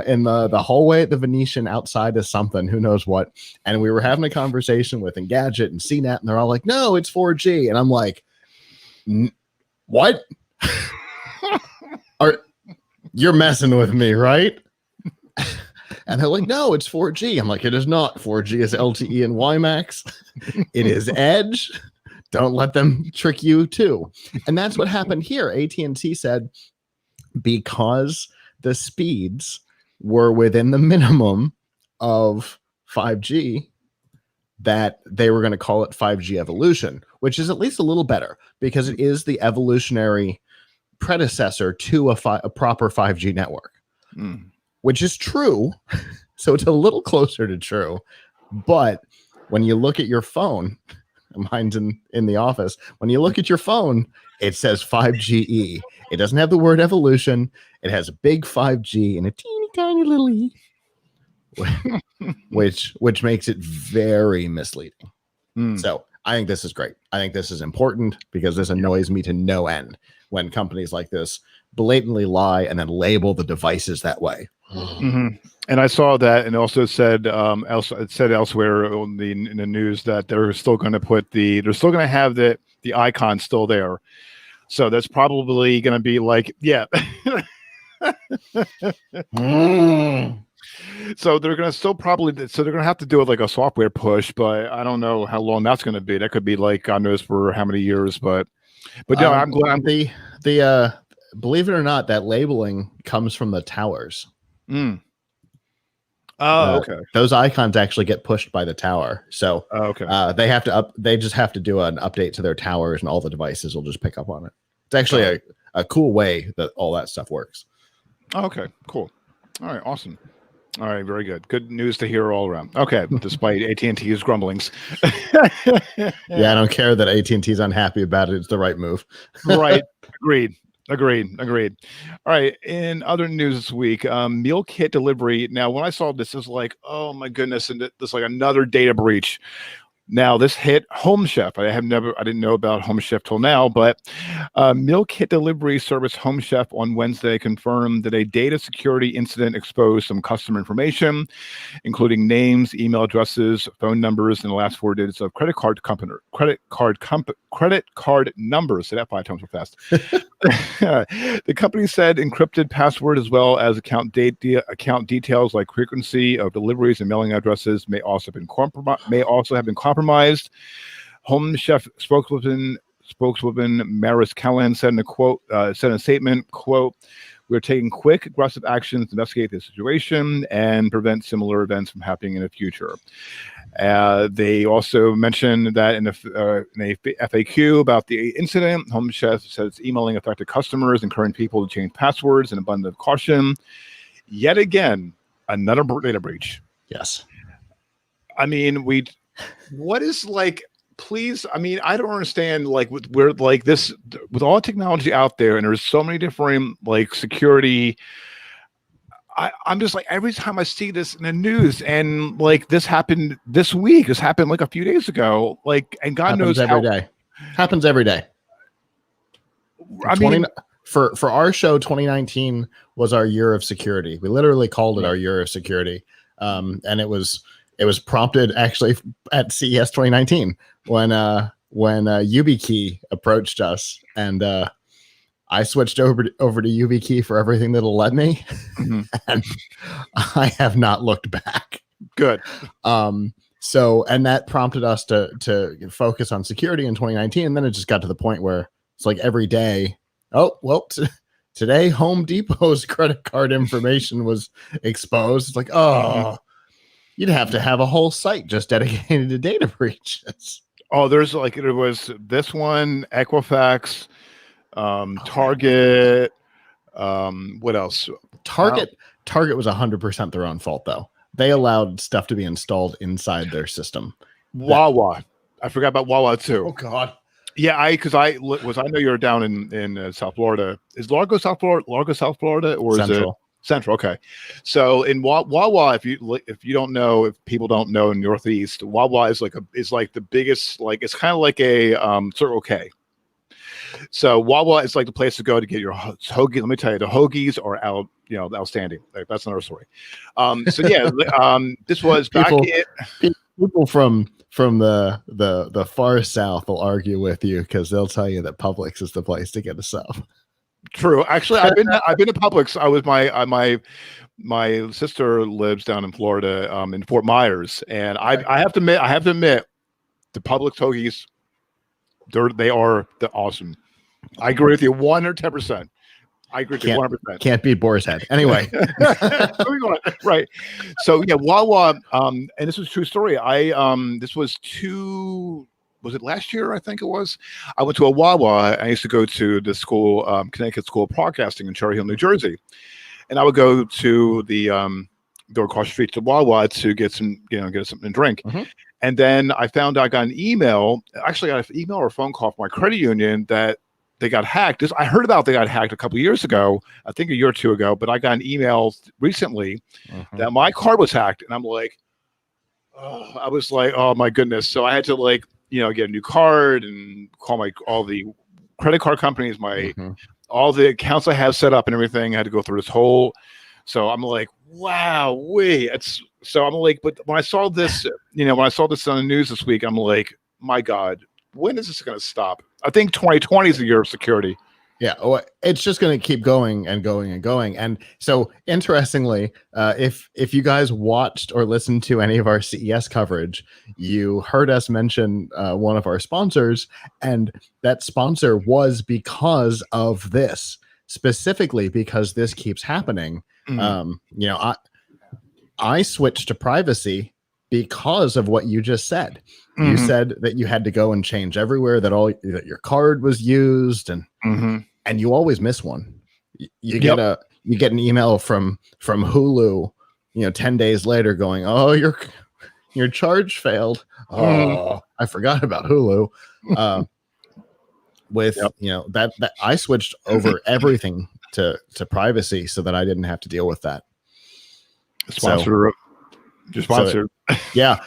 in the hallway at the Venetian outside of something, who knows what, and we were having a conversation with Engadget and CNET, and they're all like, "No, it's 4G," and I'm like, "What? You're messing with me, right?" And they're like, "No, it's 4G." I'm like, "It is not. 4G is LTE and WiMAX. It is Edge. Don't let them trick you too." And that's what happened here. AT&T said because the speeds were within the minimum of 5G, that they were going to call it 5G evolution, which is at least a little better because it is the evolutionary predecessor to a proper 5G network, which is true. So it's a little closer to true. But when you look at your phone, mine's in the office, when you look at your phone, it says 5GE. It doesn't have the word evolution. It has a big 5G and a teeny tiny little E, which makes it very misleading. So I think this is great. I think this is important because this annoys me to no end when companies like this blatantly lie and then label the devices that way. And I saw that, and also said, it said elsewhere in the news that they're still going to they're still going to have the icon still there. So that's probably going to be like, yeah. So they're going to still probably, so they're going to have to do it like a software push, but I don't know how long that's going to be. That could be like, God knows for how many years, but no, I'm glad. Believe it or not, that labeling comes from the towers. Oh, okay. Those icons actually get pushed by the tower. So okay. They just have to do an update to their towers, and all the devices will just pick up on it. It's actually a cool way that all that stuff works. Okay, cool. All right, awesome. All right, very good. Good news to hear all around. Okay, despite AT&T's grumblings. Yeah, I don't care that AT&T's unhappy about it. It's the right move. Right. Agreed. All right. In other news this week, meal kit delivery. Now, when I saw this, is like, oh my goodness, and this like another data breach. Now, this hit Home Chef. I didn't know about Home Chef till now, but meal kit delivery service Home Chef on Wednesday confirmed that a data security incident exposed some customer information, including names, email addresses, phone numbers, and the last 4 digits of credit card numbers. Say that 5 times so fast. The company said encrypted password as well as account details like frequency of deliveries and mailing addresses may also have been compromised. Home Chef spokeswoman Maris Callan said in a statement, quote, "We're taking quick, aggressive actions to investigate the situation and prevent similar events from happening in the future." They also mentioned that in a FAQ about the incident, Home Chef said it's emailing affected customers, encouraging people to change passwords in abundance of caution. Yet again, another data breach. Yes. I mean, what is like, please, I mean, I don't understand, like, we're like this, with all technology out there, and there's so many different, like, security. I'm just like, every time I see this in the news, and like this happened this week, this happened like a few days ago, like, and God knows every day. Happens every day. I mean, for our show, 2019 was our year of security. We literally called it our year of security. And it was prompted actually at CES 2019 when YubiKey approached us, and I switched over to YubiKey for everything that'll let me, and I have not looked back. Good. So, and that prompted us to focus on security in 2019, and then it just got to the point where it's like every day, oh well, today Home Depot's credit card information was exposed. It's like, oh, you'd have to have a whole site just dedicated to data breaches. Oh, there was this one, Equifax, Target, what else? Target was 100% their own fault, though. They allowed stuff to be installed inside their system. Wawa, I forgot about Wawa too. Oh God. Yeah, I know you're down in South Florida. Is Largo South Florida, or Central. Is it Central? Okay, so in Wawa, if you don't know, if people don't know in Northeast, Wawa is like the biggest, like, it's kind of like a Circle K. So Wawa is like the place to go to get your hoagie. Let me tell you, the hoagies are outstanding. Like, that's another story. So yeah, this was back people from the far south will argue with you because they'll tell you that Publix is the place to get a sub. True. Actually, I've been to Publix. I was my sister lives down in Florida, in Fort Myers, and I have to admit, the Publix hoagies, they're awesome. I agree with you 110%. I agree with you 100%. Can't beat Boar's Head. Anyway. Right. So yeah, Wawa, and this was a true story. This was it last year? I think it was. I went to a Wawa. I used to go to the school, Connecticut School of Broadcasting in Cherry Hill, New Jersey. And I would go to go across the street to Wawa to get something to drink. Mm-hmm. And then I found out, I got an email. Actually, I got an email or a phone call from my credit union that they got hacked. I heard about they got hacked a couple of years ago, I think a year or two ago, but I got an email recently that my card was hacked. And I'm like, I was like, oh my goodness. So I had to get a new card and call all the credit card companies, all the accounts I have set up and everything. I had to go through this whole. So I'm like, wow, it's so I'm like, but when I saw this, when I saw this on the news this week, I'm like, my God, when is this going to stop? I think 2020 is the year of security. Yeah, it's just going to keep going and going and going. And so, interestingly, if you guys watched or listened to any of our CES coverage, you heard us mention one of our sponsors, and that sponsor was because of this, specifically because this keeps happening. I switched to privacy because of what you just said. You said that you had to go and change everywhere, that your card was used, and you always miss one. You get an email from Hulu, 10 days later going, "Oh, your charge failed." Oh, I forgot about Hulu. That I switched over everything to privacy so that I didn't have to deal with that. Sponsor. Yeah.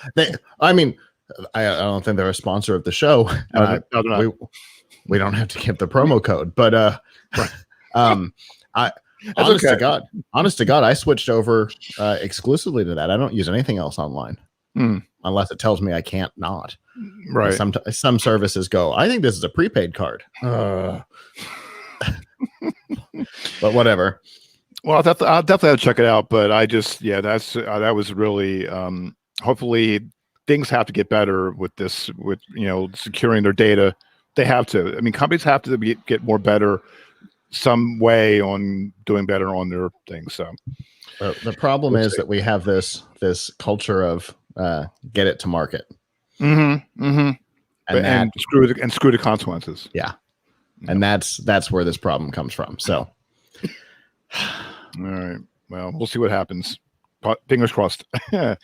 I don't think they're a sponsor of the show. We don't have to give the promo code, but honest to God, I switched over exclusively to that. I don't use anything else online unless it tells me I can't not. Right. Some services go, I think this is a prepaid card. But whatever. Well, I'll definitely have to check it out. But that was really hopefully things have to get better with this, with securing their data. They have to. I mean, companies have to get more better some way on doing better on their things. So the problem is that we have this culture of get it to market. And screw the consequences. Yeah. And that's where this problem comes from. So all right. Well, we'll see what happens. Fingers crossed. All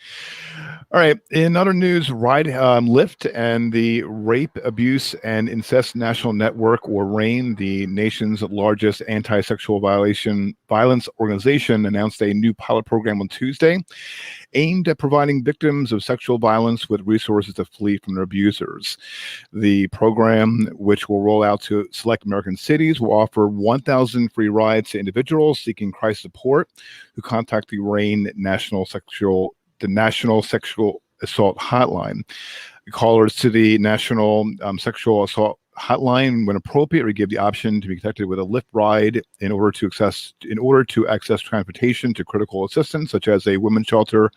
right. In other news, Lyft and the Rape, Abuse, and Incest National Network, or RAIN, the nation's largest anti-sexual violence organization, announced a new pilot program on Tuesday aimed at providing victims of sexual violence with resources to flee from their abusers. The program, which will roll out to select American cities, will offer 1,000 free rides to individuals seeking crisis support who contact the RAIN National Sexual Assault Hotline. Callers to the National Sexual Assault Hotline, when appropriate, we give the option to be connected with a Lyft ride in order to access transportation to critical assistance, such as a women's shelter,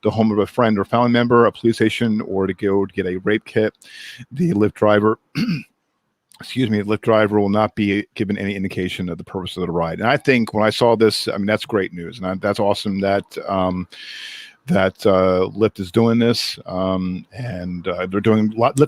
the home of a friend or family member, a police station, or to go get a rape kit. The Lyft driver. The Lyft driver will not be given any indication of the purpose of the ride. And I think when I saw this, that's great news, and that's awesome that Lyft is doing this, and Lyft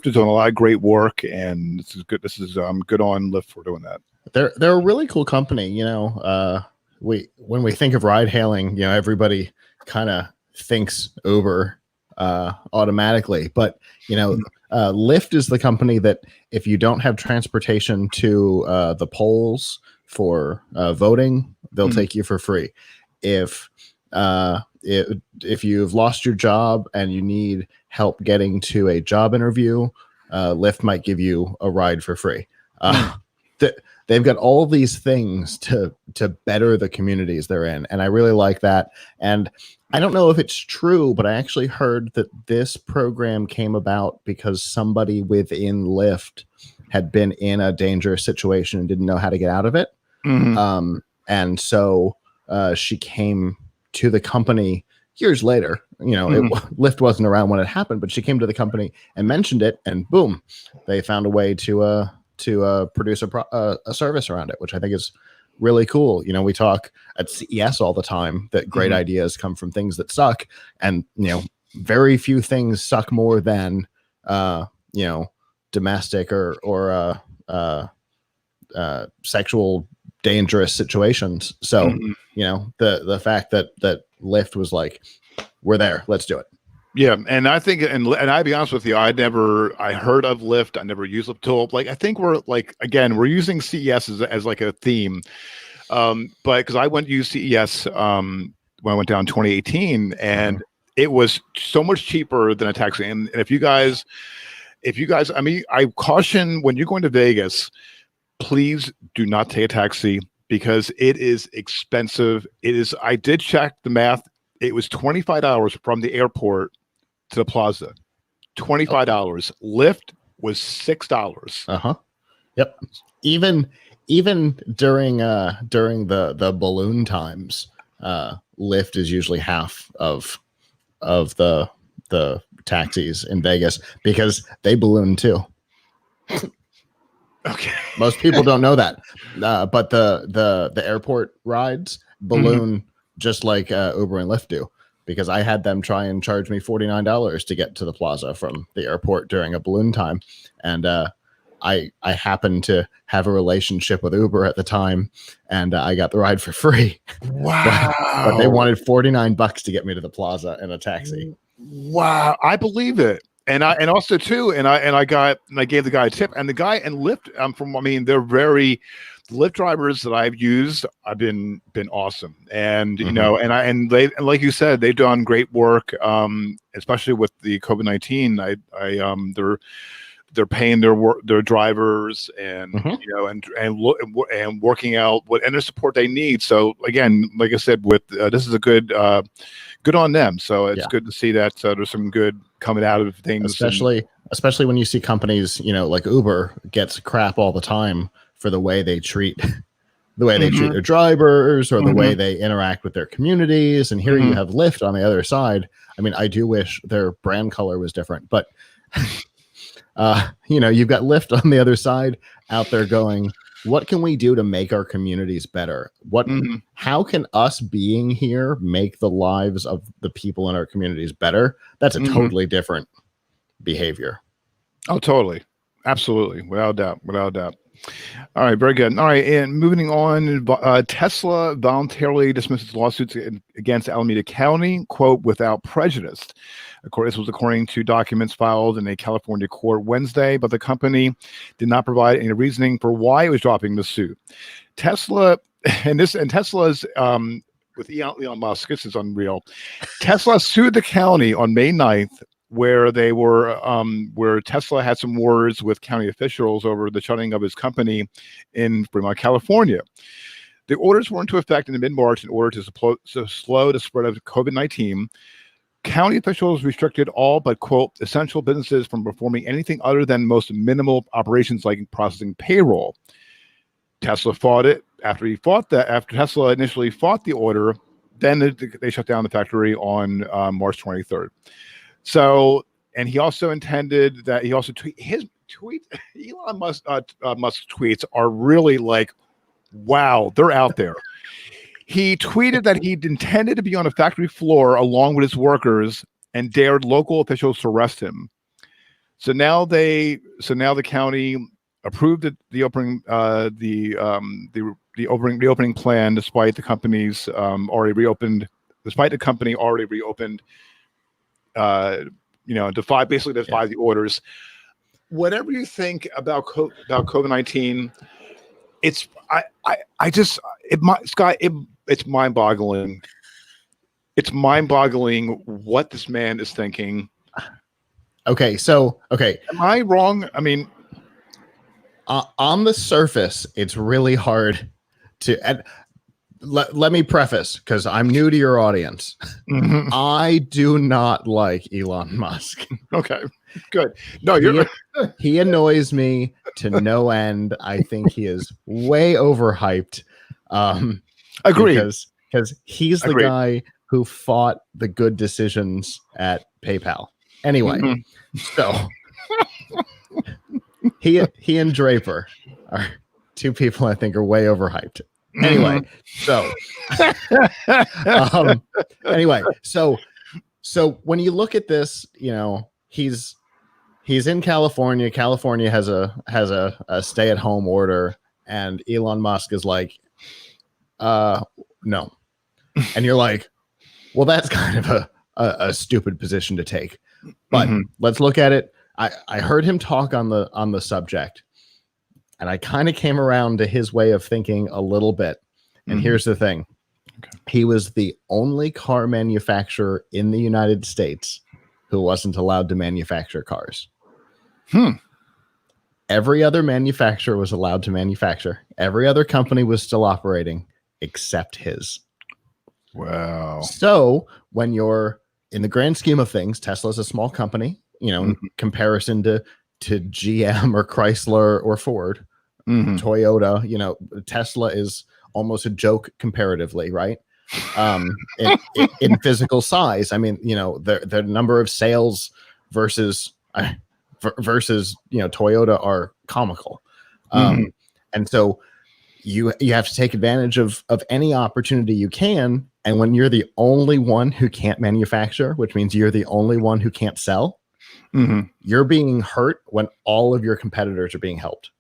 is doing a lot of great work, and this is good. This is good on Lyft for doing that. They're a really cool company. When we think of ride hailing, everybody kind of thinks Uber automatically, but Lyft is the company that if you don't have transportation to the polls for voting, they'll take you for free. If you've lost your job and you need help getting to a job interview, Lyft might give you a ride for free. They've got all these things to better the communities they're in, and I really like that. And I don't know if it's true, but I actually heard that this program came about because somebody within Lyft had been in a dangerous situation and didn't know how to get out of it. And so she came to the company years later. Lyft wasn't around when it happened, but she came to the company and mentioned it, and boom, they found a way to produce a service around it, which I think is really cool. We talk at CES all the time that great ideas come from things that suck, and very few things suck more than domestic or sexual dangerous situations. So the fact that Lyft was like, we're there, let's do it. Yeah, and I think, and I'll be honest with you, I heard of Lyft. I never used Lyft till I think we're using CES as like a theme, but because I went to use CES when I went down 2018, and it was so much cheaper than a taxi. And if you guys, I caution when you're going to Vegas, please do not take a taxi. because it is expensive. It is. I did check the math. It was $25 from the airport to the plaza. $25. Lyft was $6. Uh-huh. Yep. Even during the balloon times, Lyft is usually half of the taxis in Vegas because they balloon too. Okay. Most people don't know that, but the airport rides balloon just like Uber and Lyft do. Because I had them try and charge me $49 to get to the plaza from the airport during a balloon time, and I happened to have a relationship with Uber at the time, and I got the ride for free. Wow! but they wanted $49 to get me to the plaza in a taxi. Wow, I believe it. And I also too, and I gave the guy a tip, and the guy and Lyft. They're very. The Lyft drivers that I've used, I've been awesome, and they like you said, they've done great work, especially with the COVID-19. They're paying their drivers and and working out what and the support they need. So again, like I said, with this is a good on them. So it's good to see that there's some good coming out of things, especially when you see companies like Uber gets crap all the time for the way they treat their drivers or the way they interact with their communities. And here you have Lyft on the other side. I mean, I do wish their brand color was different, but you've got Lyft on the other side out there going, what can we do to make our communities better? How can us being here make the lives of the people in our communities better? That's a totally different behavior. Oh, totally. Absolutely. Without doubt. All right, very good. All right, and moving on, Tesla voluntarily dismisses lawsuits against Alameda County, quote, without prejudice. This was according to documents filed in a California court Wednesday, but the company did not provide any reasoning for why it was dropping the suit. Tesla's with Elon Musk, this is unreal. Tesla sued the county on May 9th, where Tesla had some words with county officials over the shutting of his company in Fremont, California. The orders were into effect in mid-March in order to slow the spread of COVID-19. County officials restricted all but, quote, essential businesses from performing anything other than most minimal operations like processing payroll. Tesla fought it. After Tesla initially fought the order, then they shut down the factory on March 23rd. So, and he also intended that his tweet, Elon Musk's tweets are really like, wow, they're out there. He tweeted that he'd intended to be on a factory floor along with his workers and dared local officials to arrest him. So now the county approved the opening reopening plan despite the company's already reopened. Defy the orders. Whatever you think about COVID-19, it's mind-boggling. It's mind-boggling what this man is thinking. Okay. Am I wrong? I mean, on the surface, it's really hard to. Let me preface, because I'm new to your audience. I do not like Elon Musk. Okay, good. No, he annoys me to no end. I think he is way overhyped. Agreed. Because he's the guy who fought the good decisions at PayPal. Anyway, so he and Draper are two people I think are way overhyped. Anyway, so when you look at this, he's in California. California has a stay-at-home order, and Elon Musk is like, no. And you're like, well, that's kind of a stupid position to take. But let's look at it. I heard him talk on the subject, and I kind of came around to his way of thinking a little bit. And here's the thing. Okay. He was the only car manufacturer in the United States who wasn't allowed to manufacture cars. Every other manufacturer was allowed to manufacture. Every other company was still operating except his. Wow. So when you're in the grand scheme of things, Tesla's a small company, in comparison to GM or Chrysler or Ford, Toyota, Tesla is almost a joke comparatively, right? In physical size. I mean, the number of sales versus Toyota are comical. And so you have to take advantage of any opportunity you can. And when you're the only one who can't manufacture, which means you're the only one who can't sell, you're being hurt when all of your competitors are being helped.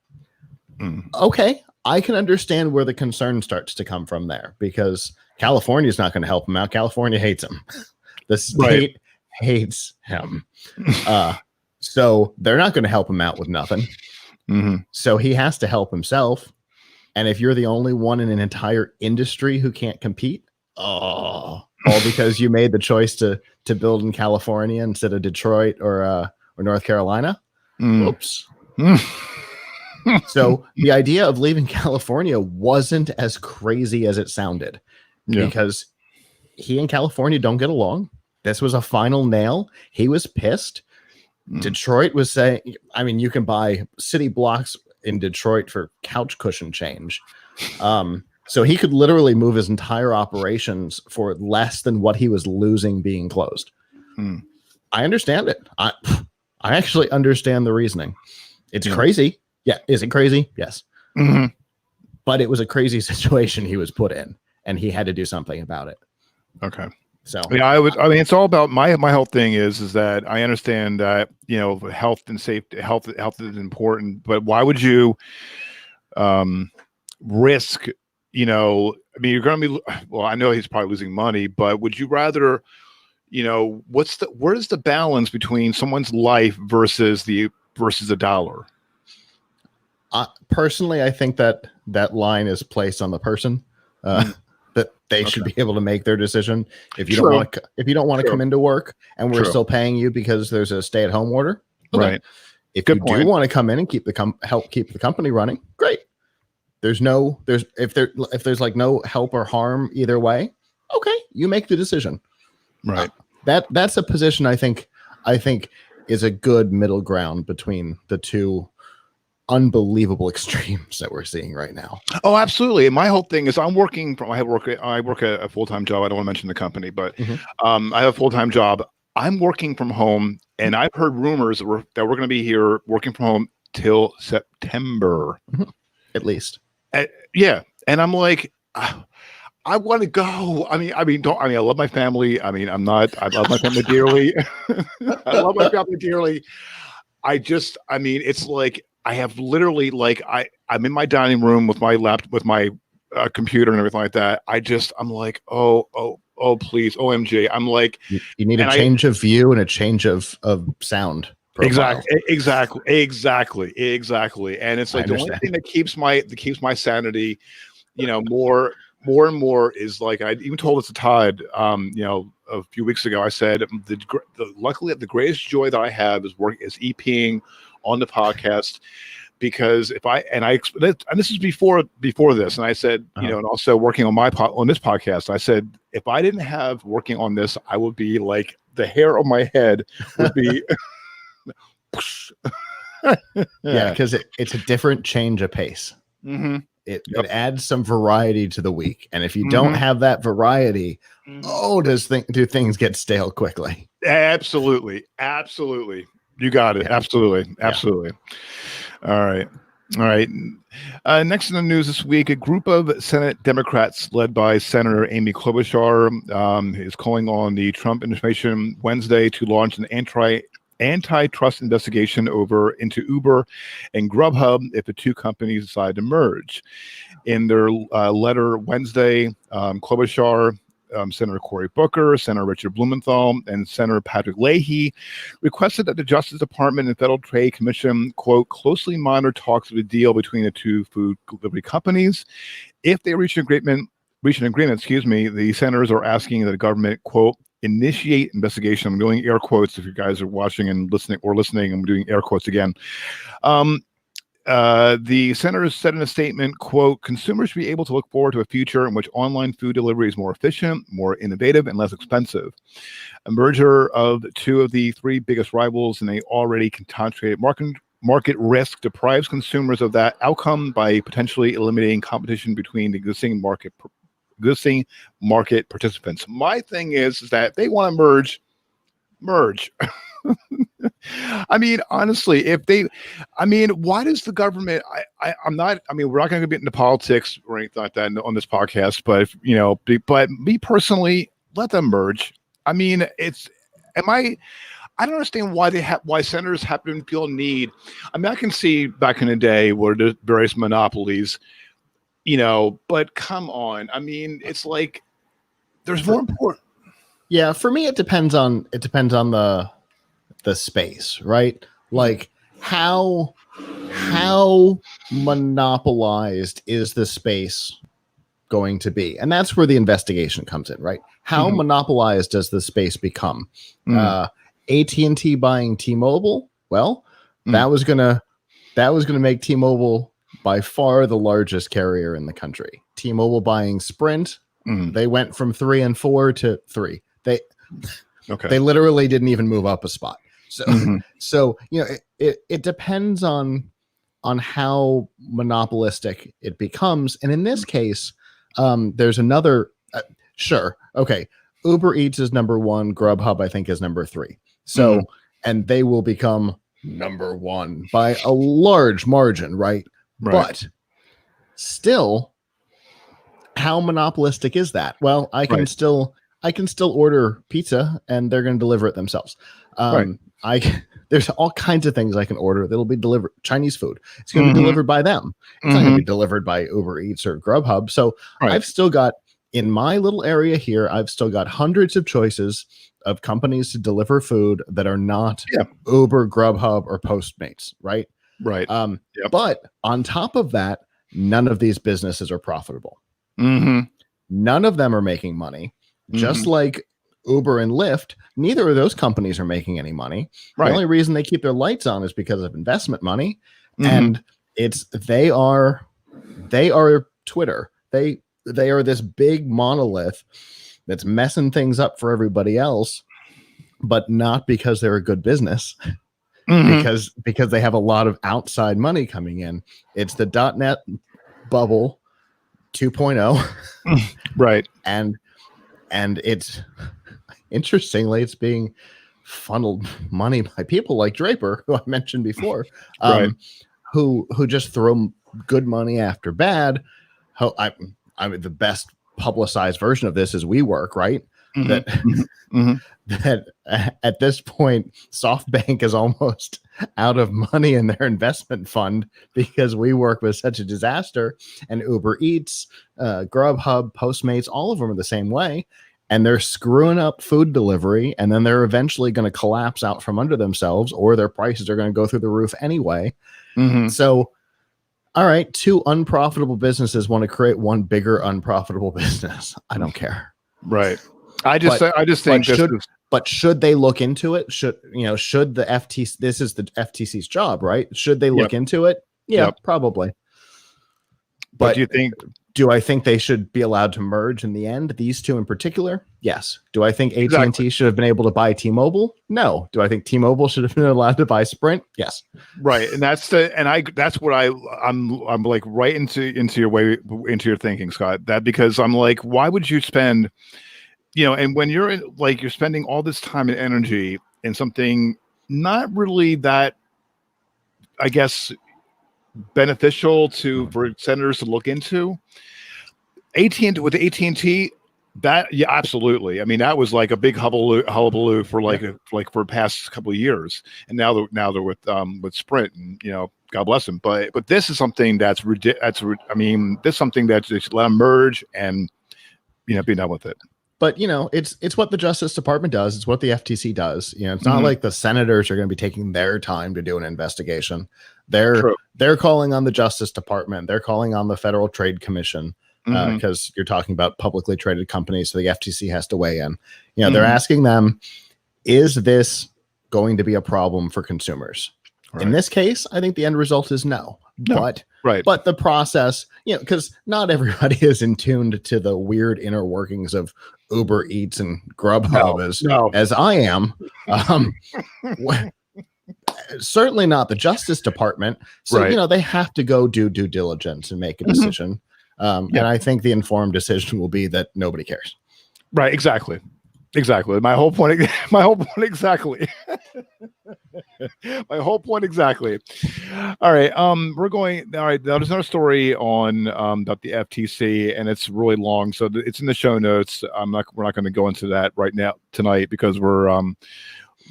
Okay, I can understand where the concern starts to come from there, because California is not going to help him out. California hates him. The state hates him. So they're not going to help him out with nothing. So he has to help himself. And if you're the only one in an entire industry who can't compete, all because you made the choice to build in California instead of Detroit or North Carolina, oops. So the idea of leaving California wasn't as crazy as it sounded, because he and California don't get along. This was a final nail. He was pissed. Detroit was saying, I mean, you can buy city blocks in Detroit for couch cushion change. So he could literally move his entire operations for less than what he was losing being closed. I understand it. I actually understand the reasoning. It's crazy. Yeah. Is it crazy? Yes. But it was a crazy situation he was put in, and he had to do something about it. Okay. So I mean, it's all about my whole thing is that I understand that, health and safety, health is important, but why would you risk, I mean, you're going to be, well, I know he's probably losing money, but would you rather, where's the balance between someone's life versus the dollar? Personally, I think that line is placed on the person. That they should be able to make their decision. If you don't want to come into work and we're still paying you because there's a stay-at-home order, okay. Right? If you do want to come in and help keep the company running, great. If there's like no help or harm either way, okay, you make the decision. Right. That's a position I think is a good middle ground between the two unbelievable extremes that we're seeing right now. Oh, absolutely. And my whole thing is I work a full-time job. I don't want to mention the company, but I have a full-time job. I'm working from home, and I've heard rumors that we're going to be here working from home till September, at least. Yeah, and I'm like, I want to go. I love my family. I love my family dearly. I love my family dearly. It's like, I have literally, like, I'm in my dining room with my laptop, with my computer and everything like that. I'm like, oh, please, OMG. I'm like, you need a change of view and a change of sound profile. Exactly. And it's like the only thing that keeps my sanity, more and more is, like, I even told this to Todd, a few weeks ago. I said, luckily the greatest joy that I have is EPing on the podcast, because and this is before this, and I said, and also working on this podcast, I said, if I didn't have working on this, I would be like, the hair on my head would be yeah, because it's a different change of pace. It adds some variety to the week, and if you don't have that variety, do things get stale quickly? Absolutely. You got it. Yeah. Absolutely. All right. Next in the news this week, a group of Senate Democrats led by Senator Amy Klobuchar is calling on the Trump administration Wednesday to launch an antitrust investigation into Uber and Grubhub if the two companies decide to merge. In their letter Wednesday, Klobuchar, Senator Cory Booker, Senator Richard Blumenthal, and Senator Patrick Leahy requested that the Justice Department and Federal Trade Commission, quote, closely monitor talks of the deal between the two food delivery companies. If they reach an agreement, the senators are asking that the government, quote, initiate investigation. I'm doing air quotes if you guys are watching and listening, I'm doing air quotes again. The senators said in a statement, quote, consumers should be able to look forward to a future in which online food delivery is more efficient, more innovative, and less expensive. A merger of two of the three biggest rivals in a already concentrated market risk deprives consumers of that outcome by potentially eliminating competition between the existing market participants. My thing is that they want to merge. I mean, honestly, why does the government? I'm not. I mean, we're not going to get into politics or anything like that on this podcast. But but me personally, let them merge. I mean, I don't understand why senators have to feel need. I mean, I can see back in the day where there's various monopolies, but come on. I mean, it's like there's more important. Yeah, for me, it depends on the space, right? Like how monopolized is the space going to be? And that's where the investigation comes in, right? How monopolized does the space become? AT&T buying T-Mobile, well, that was gonna make T-Mobile by far the largest carrier in the country. T-Mobile buying Sprint, they went from 3 and 4 to 3. They literally didn't even move up a spot. So it depends on how monopolistic it becomes. And in this case, there's another. Sure, okay. Uber Eats is number 1. Grubhub, I think, is number 3. So, and they will become number 1 by a large margin, right? But still, how monopolistic is that? Well, I can still order pizza and they're going to deliver it themselves. There's all kinds of things I can order that'll be delivered. Chinese food, it's going to be delivered by them. It's not going to be delivered by Uber Eats or Grubhub. So I've still got, in my little area here, I've still got hundreds of choices of companies to deliver food that are not Uber, Grubhub, or Postmates, right? But on top of that, none of these businesses are profitable. None of them are making money. Just like Uber and Lyft, neither of those companies are making any money. The only reason they keep their lights on is because of investment money. And they are Twitter. They are this big monolith that's messing things up for everybody else, but not because they're a good business, because they have a lot of outside money coming in. It's the .NET bubble 2.0. And it's interestingly, it's being funneled money by people like Draper, who I mentioned before, who just throw good money after bad. I mean, the best publicized version of this is WeWork, right? That at this point, SoftBank is almost out of money in their investment fund because WeWork was such a disaster, and Uber Eats, Grubhub, Postmates, all of them are the same way. And they're screwing up food delivery, and then they're eventually going to collapse out from under themselves, or their prices are going to go through the roof anyway. So, all right, 2 unprofitable businesses want to create one bigger unprofitable business. I don't care. I just think should they look into it? Should the FTC? This is the FTC's job, right? Should they look into it? Yeah, probably. But do I think they should be allowed to merge in the end? These two in particular? Yes. Do I think AT&T should have been able to buy T-Mobile? No. Do I think T-Mobile should have been allowed to buy Sprint? Yes. And that's what I'm like right into your thinking, Scott. That because I'm like, why would you spend, and when you're you're spending all this time and energy in something not really that, I guess, beneficial for senators to look into. AT&T, that absolutely. I mean, that was like a big hullabaloo for for past couple of years, and now they're with Sprint, and God bless them. But this is something that's ridiculous. I mean, this is something that just let them merge and be done with it. But it's what the Justice Department does. It's what the FTC does. It's not like the senators are going to be taking their time to do an investigation. They're calling on the Justice Department. They're calling on the Federal Trade Commission because you're talking about publicly traded companies. So the FTC has to weigh in. They're asking them, is this going to be a problem for consumers? In this case, I think the end result is no. No. But the process, because not everybody is in tuned to the weird inner workings of Uber Eats and Grubhub as I am. Certainly not the Justice Department. So, they have to go do due diligence and make a decision. And I think the informed decision will be that nobody cares. Right. Exactly. My whole point exactly. My whole point exactly. All right. All right. Now there's another story on about the FTC, and it's really long, so it's in the show notes. We're not going to go into that right now tonight because we're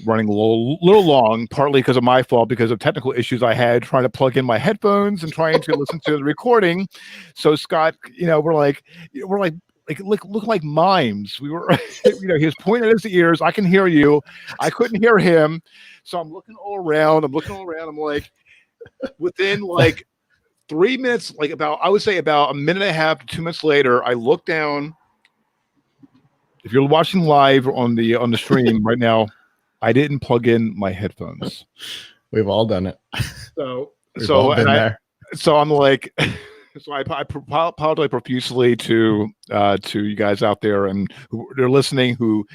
running a little long, partly because of my fault, because of technical issues I had trying to plug in my headphones and trying to listen to the recording. So Scott, we're like look like mimes. We were, he was pointing at his ears. I can hear you. I couldn't hear him. So I'm looking all around. I'm like, within like 3 minutes, I would say about a minute and a half to 2 minutes later, I look down. If you're watching live on the stream right now, I didn't plug in my headphones. We've all done it. So I'm like, so I apologize profusely to you guys out there and who are listening who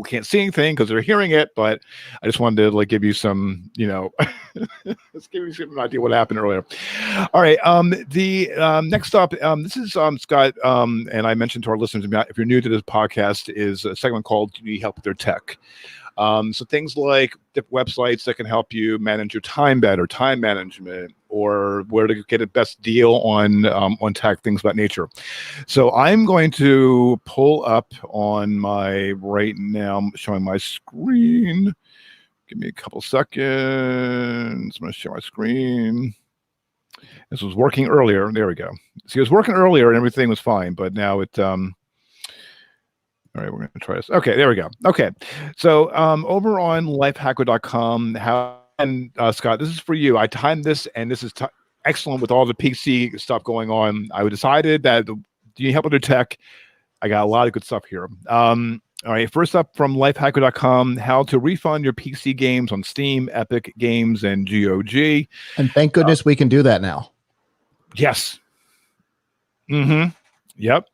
can't see anything because they're hearing it, but I just wanted to give you some, let's give you some idea what happened earlier. All right. The next up, this is Scott, and I mentioned to our listeners, if you're new to this podcast, is a segment called "Do You Need Help with Your Tech?" So things like different websites that can help you manage your time better, time management, or where to get a best deal on tech, things of that nature. So I'm going to pull up on right now, I'm showing my screen. Give me a couple seconds. I'm going to share my screen. This was working earlier. There we go. See, it was working earlier and everything was fine, but now it all right, we're going to try this. Okay, there we go. Okay, so over on lifehacker.com, Scott, this is for you. I timed this, and this is excellent with all the PC stuff going on. I decided that do you help with your tech? I got a lot of good stuff here. All right, first up from lifehacker.com, how to refund your PC games on Steam, Epic Games, and GOG. And thank goodness we can do that now. Yes. Mm-hmm. Yep.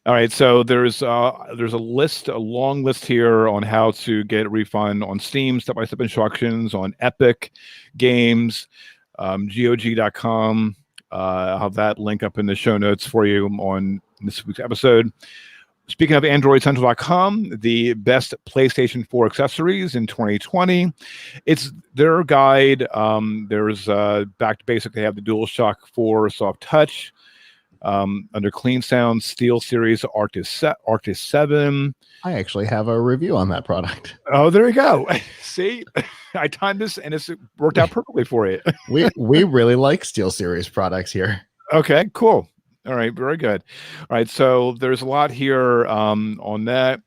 All right, so there's a long list here on how to get a refund on Steam, step-by-step instructions on Epic Games, GOG.com. I'll have that link up in the show notes for you on this week's episode. Speaking of AndroidCentral.com, the best PlayStation 4 accessories in 2020. It's their guide. There's back to basic. They have the DualShock 4 Soft Touch. Under Clean Sound, SteelSeries Arctis 7. I actually have a review on that product. Oh, there you go. See, I timed this and it's worked out perfectly for you. we really like SteelSeries products here. Okay, cool. All right, very good. All right, so there's a lot here on that.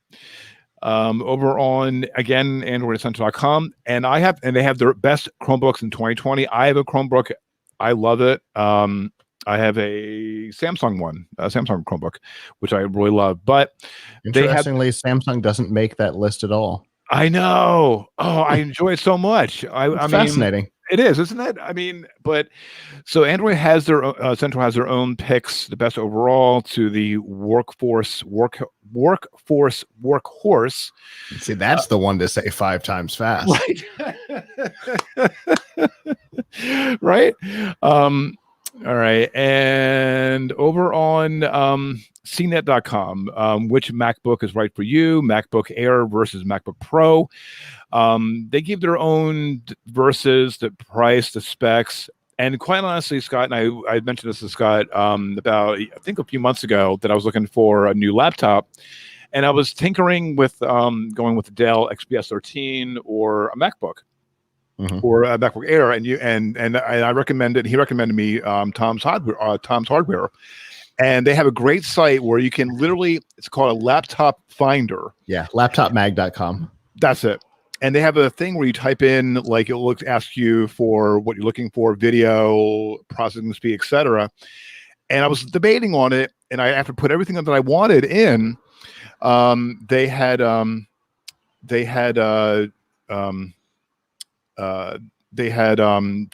Over on, again, AndroidCentral.com, and they have their best Chromebooks in 2020. I have a Chromebook. I love it. I have a Samsung Chromebook, which I really love. But interestingly, Samsung doesn't make that list at all. I know. Oh, I enjoy it so much. I mean, fascinating. It is, isn't it? I mean, but so Android has their Central has their own picks, the best overall to the workhorse. See, that's the one to say 5 times fast, right? Right. All right, and over on CNET.com, which MacBook is right for you? MacBook Air versus MacBook Pro. They give their own versus the price, the specs, and quite honestly, Scott, and I mentioned this to Scott about I think a few months ago that I was looking for a new laptop, and I was tinkering with going with the Dell XPS 13 or a MacBook. Mm-hmm. Or a MacBook Air, and I recommended. He recommended me Tom's Hardware, and they have a great site where you can literally. It's called a laptop finder. Yeah, laptopmag.com. That's it. And they have a thing where you type in ask you for what you're looking for, video, processing speed, etc. And I was debating on it, and I after put everything that I wanted in, they had they had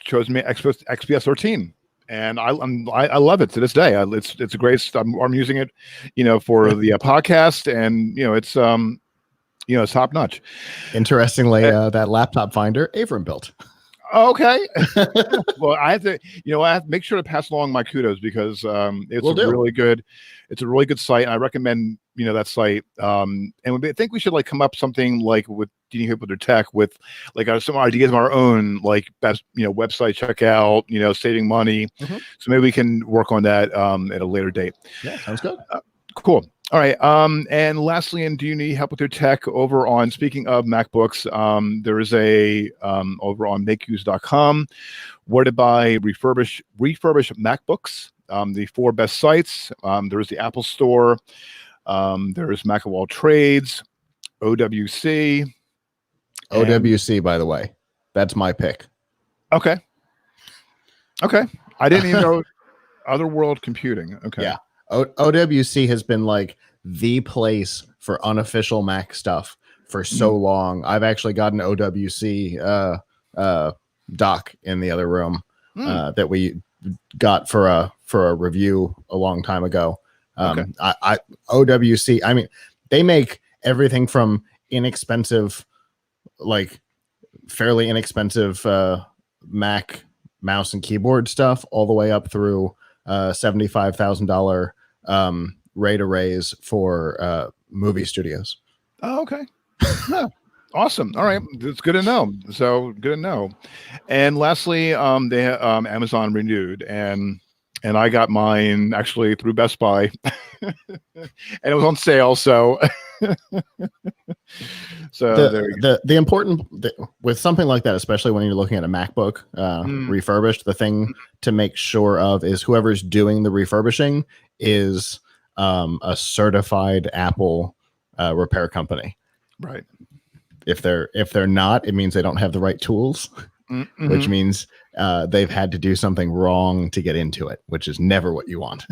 chosen me XPS 13. And I love it to this day. It's a great. I'm using it, for the podcast, and it's top notch. Interestingly, that laptop finder Avram built. Okay. Well, I have to make sure to pass along my kudos because really good. It's a really good site. And I recommend that site. And I think we should like come up something like with Dealing Hip with their tech with like some ideas of our own, like best website checkout, saving money. Mm-hmm. So maybe we can work on that at a later date. Yeah, sounds good. Cool. All right. And lastly, and do you need help with your tech over on, speaking of MacBooks, there is a, over on makeuse.com where to buy refurbished MacBooks, the 4 best sites. There is the Apple Store. There is Mac of All Trades, OWC. OWC, by the way, that's my pick. Okay. I didn't even know Otherworld Computing. Okay. Yeah. OWC has been like the place for unofficial Mac stuff for so long. I've actually got an OWC doc in the other room that we got for a review a long time ago. OWC, I mean, they make everything from inexpensive, like fairly inexpensive Mac mouse and keyboard stuff all the way up through $75,000 rate arrays for movie studios. Oh, okay. Yeah. Awesome. All right. That's good to know. So good to know. And lastly, they Amazon renewed and I got mine actually through Best Buy and it was on sale. So the important with something like that, especially when you're looking at a MacBook refurbished, the thing to make sure of is whoever's doing the refurbishing is a certified Apple repair company. Right. If they're not, it means they don't have the right tools, which means they've had to do something wrong to get into it, which is never what you want.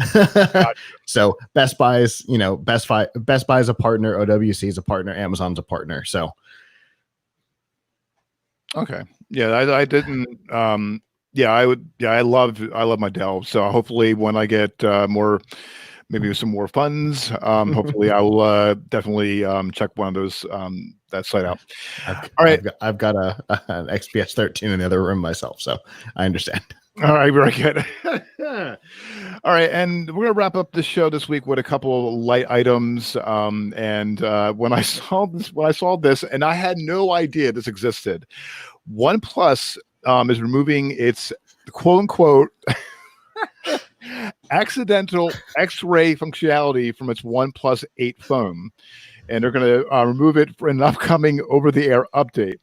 So Best Buy's, Best Buy is a partner, OWC is a partner, Amazon's a partner. So okay. Yeah, I didn't I love my Dell. So hopefully when I get maybe some more funds, hopefully I will definitely check one of those that site out. All right. I've got an XPS 13 in the other room myself, so I understand. All right, very good. All right, and we're gonna wrap up the show this week with a couple of light items. And when I saw this, and I had no idea this existed, OnePlus is removing its quote unquote accidental X-ray functionality from its OnePlus 8 phone, and they're going to remove it for an upcoming over-the-air update.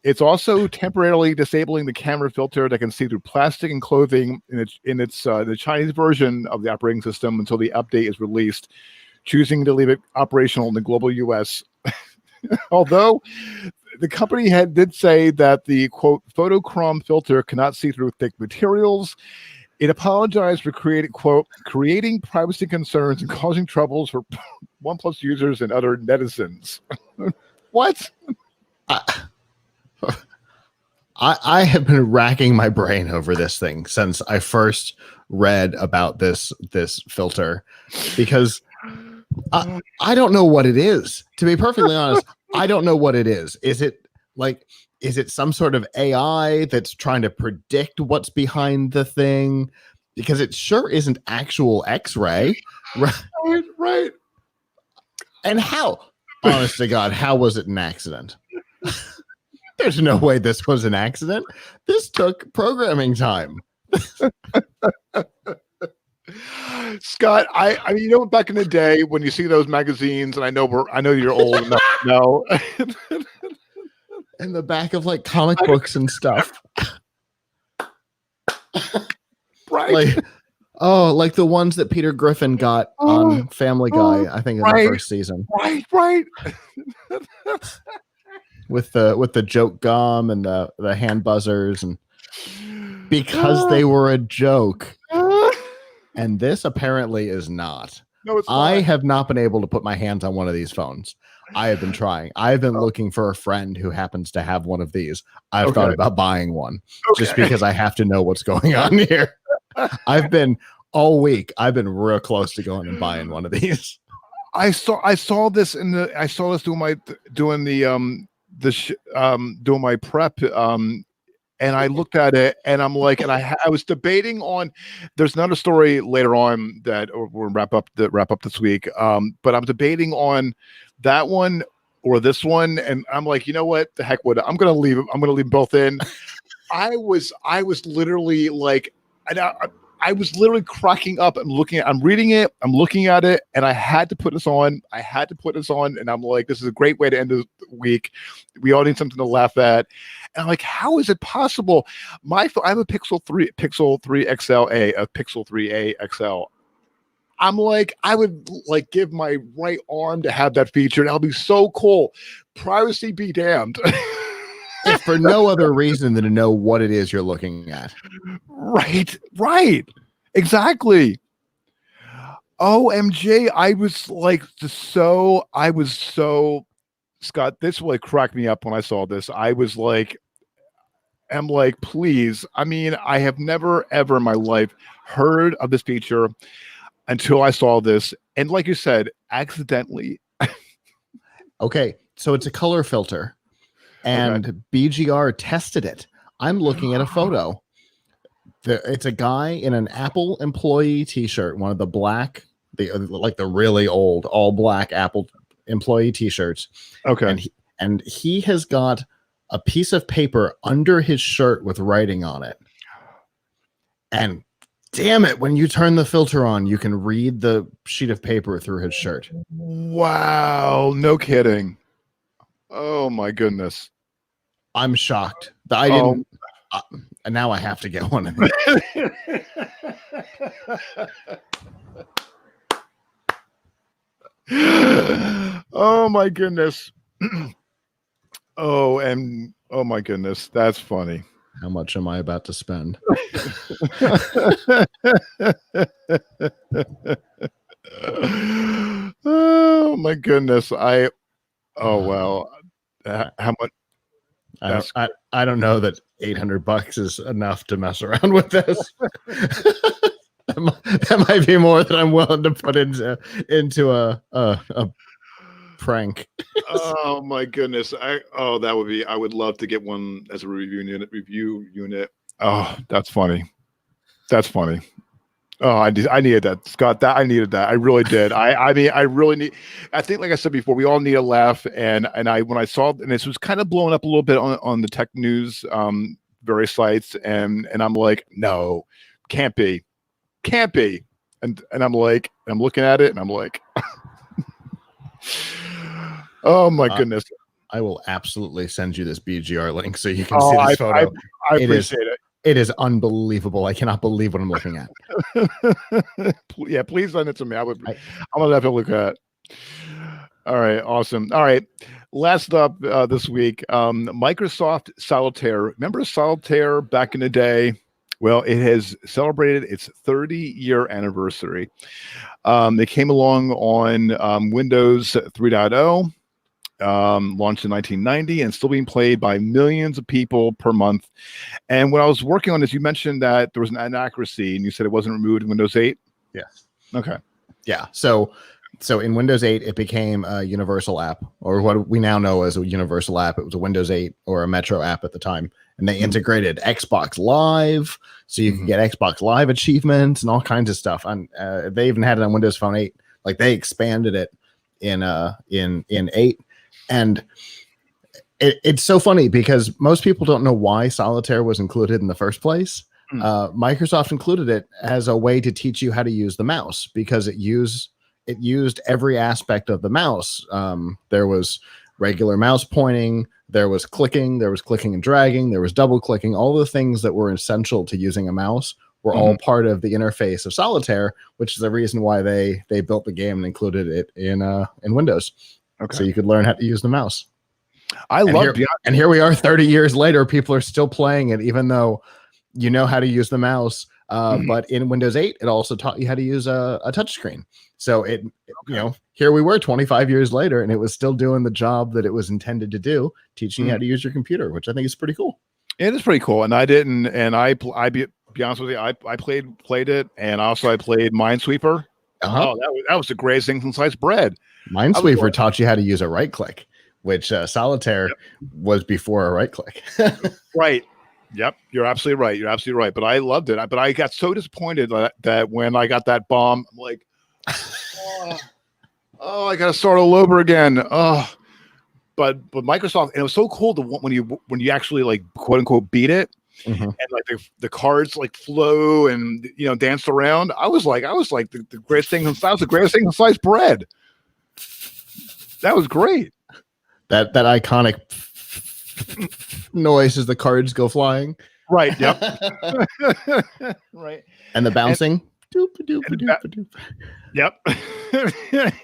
It's also temporarily disabling the camera filter that can see through plastic and clothing in the Chinese version of the operating system until the update is released, choosing to leave it operational in the global US. Although the company did say that the quote photochrome filter cannot see through thick materials. It apologized for creating privacy concerns and causing troubles for OnePlus users and other netizens. What? I have been racking my brain over this thing since I first read about this filter, because I don't know what it is. To be perfectly honest, I don't know what it is. Is it some sort of AI that's trying to predict what's behind the thing? Because it sure isn't actual X-ray. Right. And how? Honest to God, how was it an accident? There's no way this was an accident. This took programming time. Scott, I mean, back in the day when you see those magazines, and I know you're old enough to know. In the back of like comic books and stuff. Right. Like the ones that Peter Griffin got on Family Guy, I think in the first season. Right. With the joke gum and the hand buzzers, and because they were a joke. And this apparently is not. No, it's I fine. have not been able to put my hands on one of these phones. I have been trying. I've been looking for a friend who happens to have one of these. I've thought Okay. about buying one just Okay. because I have to know what's going on here. I've been all week. I've been real close to going and buying one of these. I saw this doing my prep and I looked at it and I'm like, and I was debating on. There's another story later on that we'll wrap up this week. But I'm debating on that one or this one, and I'm like, you know what, the heck with it. I'm gonna leave them both in. I was literally like, and I was literally cracking up. I'm reading it, I'm looking at it, and I had to put this on. And I'm like, this is a great way to end the week. We all need something to laugh at. And I'm like, how is it possible? I have a Pixel 3 XLA, a Pixel 3a XL. I'm like, I would like give my right arm to have that feature, and that'll be so cool. Privacy be damned. If for no other reason than to know what it is you're looking at. Right. Exactly. OMG. I was so Scott, this really cracked me up when I saw this. I'm like, please. I mean, I have never ever in my life heard of this feature until I saw this. And like you said, accidentally. Okay, so it's a color filter. And BGR tested it. I'm looking at a photo. It's a guy in an Apple employee t-shirt, one of the black, the really old all black Apple employee t-shirts. Okay. And he has got a piece of paper under his shirt with writing on it. And damn it, when you turn the filter on, you can read the sheet of paper through his shirt. Wow, no kidding. Oh my goodness. I'm shocked. I didn't. And now I have to get one of these. Oh my goodness. Oh my goodness. That's funny. How much am I about to spend? Oh my goodness. Well. How much? I don't know that $800 is enough to mess around with this. That might be more than I'm willing to put into a prank. Oh my goodness. I would love to get one as a review unit. Oh, that's funny. Oh, I needed that, Scott. I needed that. I really did. I mean, I really need. I think, like I said before, we all need a laugh. And when I saw, and this was kind of blowing up a little bit on the tech news, various sites, and I'm like, no, can't be. And I'm like, I'm looking at it, and I'm like, oh my goodness. I will absolutely send you this BGR link so you can see this photo. I appreciate it. It is unbelievable. I cannot believe what I'm looking at. Yeah, please send it to me. I'm gonna have to look at it. All right, awesome. All right, last up this week, Microsoft Solitaire. Remember Solitaire back in the day? Well, it has celebrated its 30-year anniversary. It came along on Windows 3.0. Launched in 1990 and still being played by millions of people per month. And when I was working on this, you mentioned that there was an inaccuracy and you said it wasn't removed in Windows 8. Yes. Okay. Yeah. So in Windows 8, it became a universal app, or what we now know as a universal app. It was a Windows 8 or a Metro app at the time. And they integrated Xbox Live, so you can get Xbox Live achievements and all kinds of stuff. And they even had it on Windows Phone 8. Like, they expanded it in 8. And it's so funny because most people don't know why Solitaire was included in the first place. Microsoft included it as a way to teach you how to use the mouse, because it used every aspect of the mouse. There was regular mouse pointing, there was clicking and dragging, there was double clicking. All the things that were essential to using a mouse were all part of the interface of Solitaire, which is the reason why they built the game and included it in Windows. Okay. So you could learn how to use the mouse. And here we are 30 years later, people are still playing it, even though you know how to use the mouse. But in Windows 8, it also taught you how to use a touchscreen. So here we were 25 years later, and it was still doing the job that it was intended to do, teaching you how to use your computer, which I think is pretty cool. It is pretty cool. And I didn't, and I be honest with you, I played it, and also I played Minesweeper. Oh, that was the greatest thing since sliced bread. Minesweeper taught you how to use a right click, which Solitaire was before a right click. Right. Yep. You're absolutely right. You're absolutely right. But I loved it. But I got so disappointed that when I got that bomb, I'm like, oh, I got to start all over again. Oh, but Microsoft, and it was so cool when you actually like quote unquote beat it. And like the cards like flew and danced around. I was like the greatest thing since sliced bread. That was great. That iconic noise as the cards go flying. Right. Yep. Right. And the bouncing. Yep.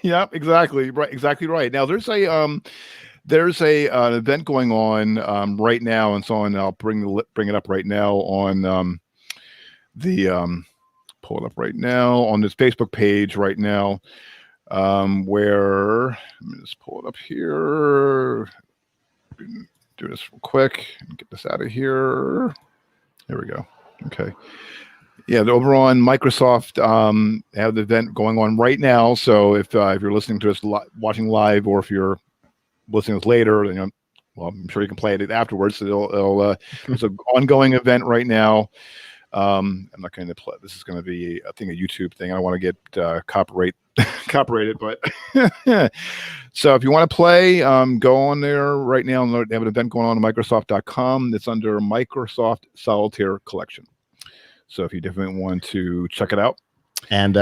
Yep. Exactly. Right. Exactly right. Now there's an event going on right now, and so on. I'll bring it up right now on pull it up right now on this Facebook page right now, where let me just pull it up here. Do this real quick and get this out of here. There we go. Okay. Yeah, over on Microsoft, have the event going on right now. So if you're listening to us watching live, or if you're listening to us later, well, I'm sure you can play it afterwards. So it's an ongoing event right now. I'm not going to play. This is going to be, I think, a YouTube thing. I don't want to get copyrighted, but so if you want to play, go on there right now. They have an event going on Microsoft.com. It's under Microsoft Solitaire Collection. So if you definitely want to check it out. And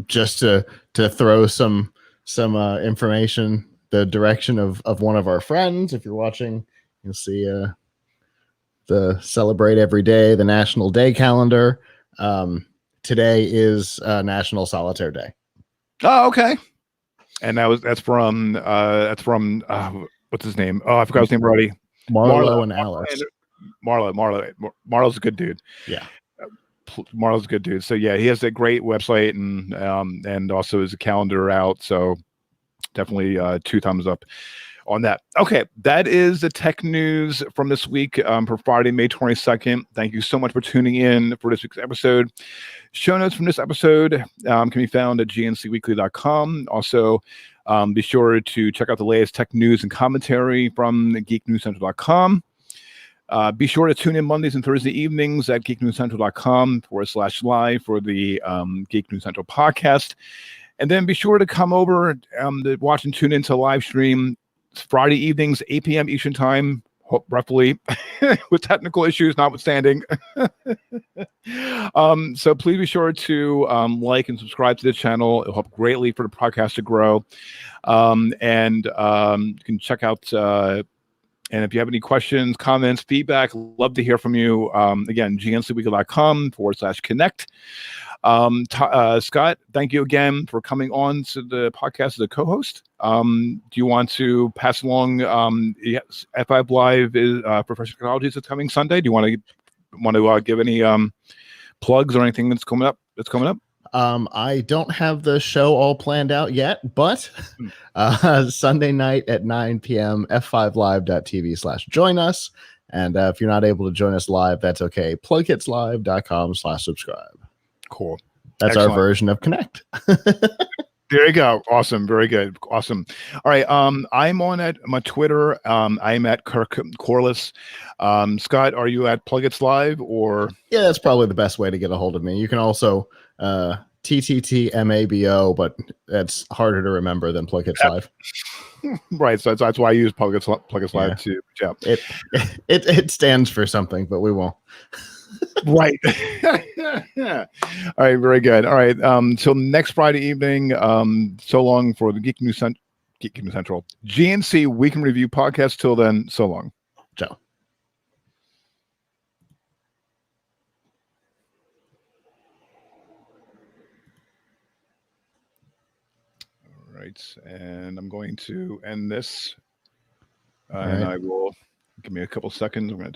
just to throw some information the direction of one of our friends, if you're watching, you'll see the Celebrate Every Day, the National Day calendar. Today is National Solitaire Day. Oh, okay. And that's from what's his name? Oh, I forgot his name already. Marlo and Alice. Marlo's a good dude. Yeah. Marlo's a good dude. So yeah, he has a great website and also is a calendar out. So definitely 2 thumbs up on that. Okay, that is the tech news from this week for Friday, May 22nd. Thank you so much for tuning in for this week's episode. Show notes from this episode can be found at gncweekly.com. Also, be sure to check out the latest tech news and commentary from geeknewscentral.com. Be sure to tune in Mondays and Thursday evenings at geeknewscentral.com/live for the Geek News Central podcast. And then be sure to come over to watch and tune into live stream Friday evenings, 8 p.m. Eastern Time, roughly, with technical issues notwithstanding. So please be sure to like and subscribe to the channel. It'll help greatly for the podcast to grow. And you can check out, and if you have any questions, comments, feedback, love to hear from you. Again, gncweekly.com/connect. Scott, thank you again for coming on to the podcast as a co-host. Do you want to pass along F5 Live is Professional Technologies that's coming Sunday? Do you want to give any plugs or anything that's coming up? I don't have the show all planned out yet, but Sunday night at 9 p.m. f5live.tv/join us. And if you're not able to join us live, that's okay. plugkitslive.com/subscribe. Cool. That's excellent. Our version of Connect. There you go. Awesome. Very good. Awesome. All right. I'm on at my Twitter. I'm at Kirk Corliss. Scott, are you at Plugits Live or? Yeah, that's probably the best way to get a hold of me. You can also TTTMABO, but that's harder to remember than Plugits Live. Right. So that's why I use Plugits Live too. Yeah. It stands for something, but we won't. Right. All right. Very good. All right. Till next Friday evening. So long for the Geek News Central GNC Week in Review podcast. Till then, so long. Ciao. All right. And I'm going to end this. And I will give me a couple seconds. I'm going to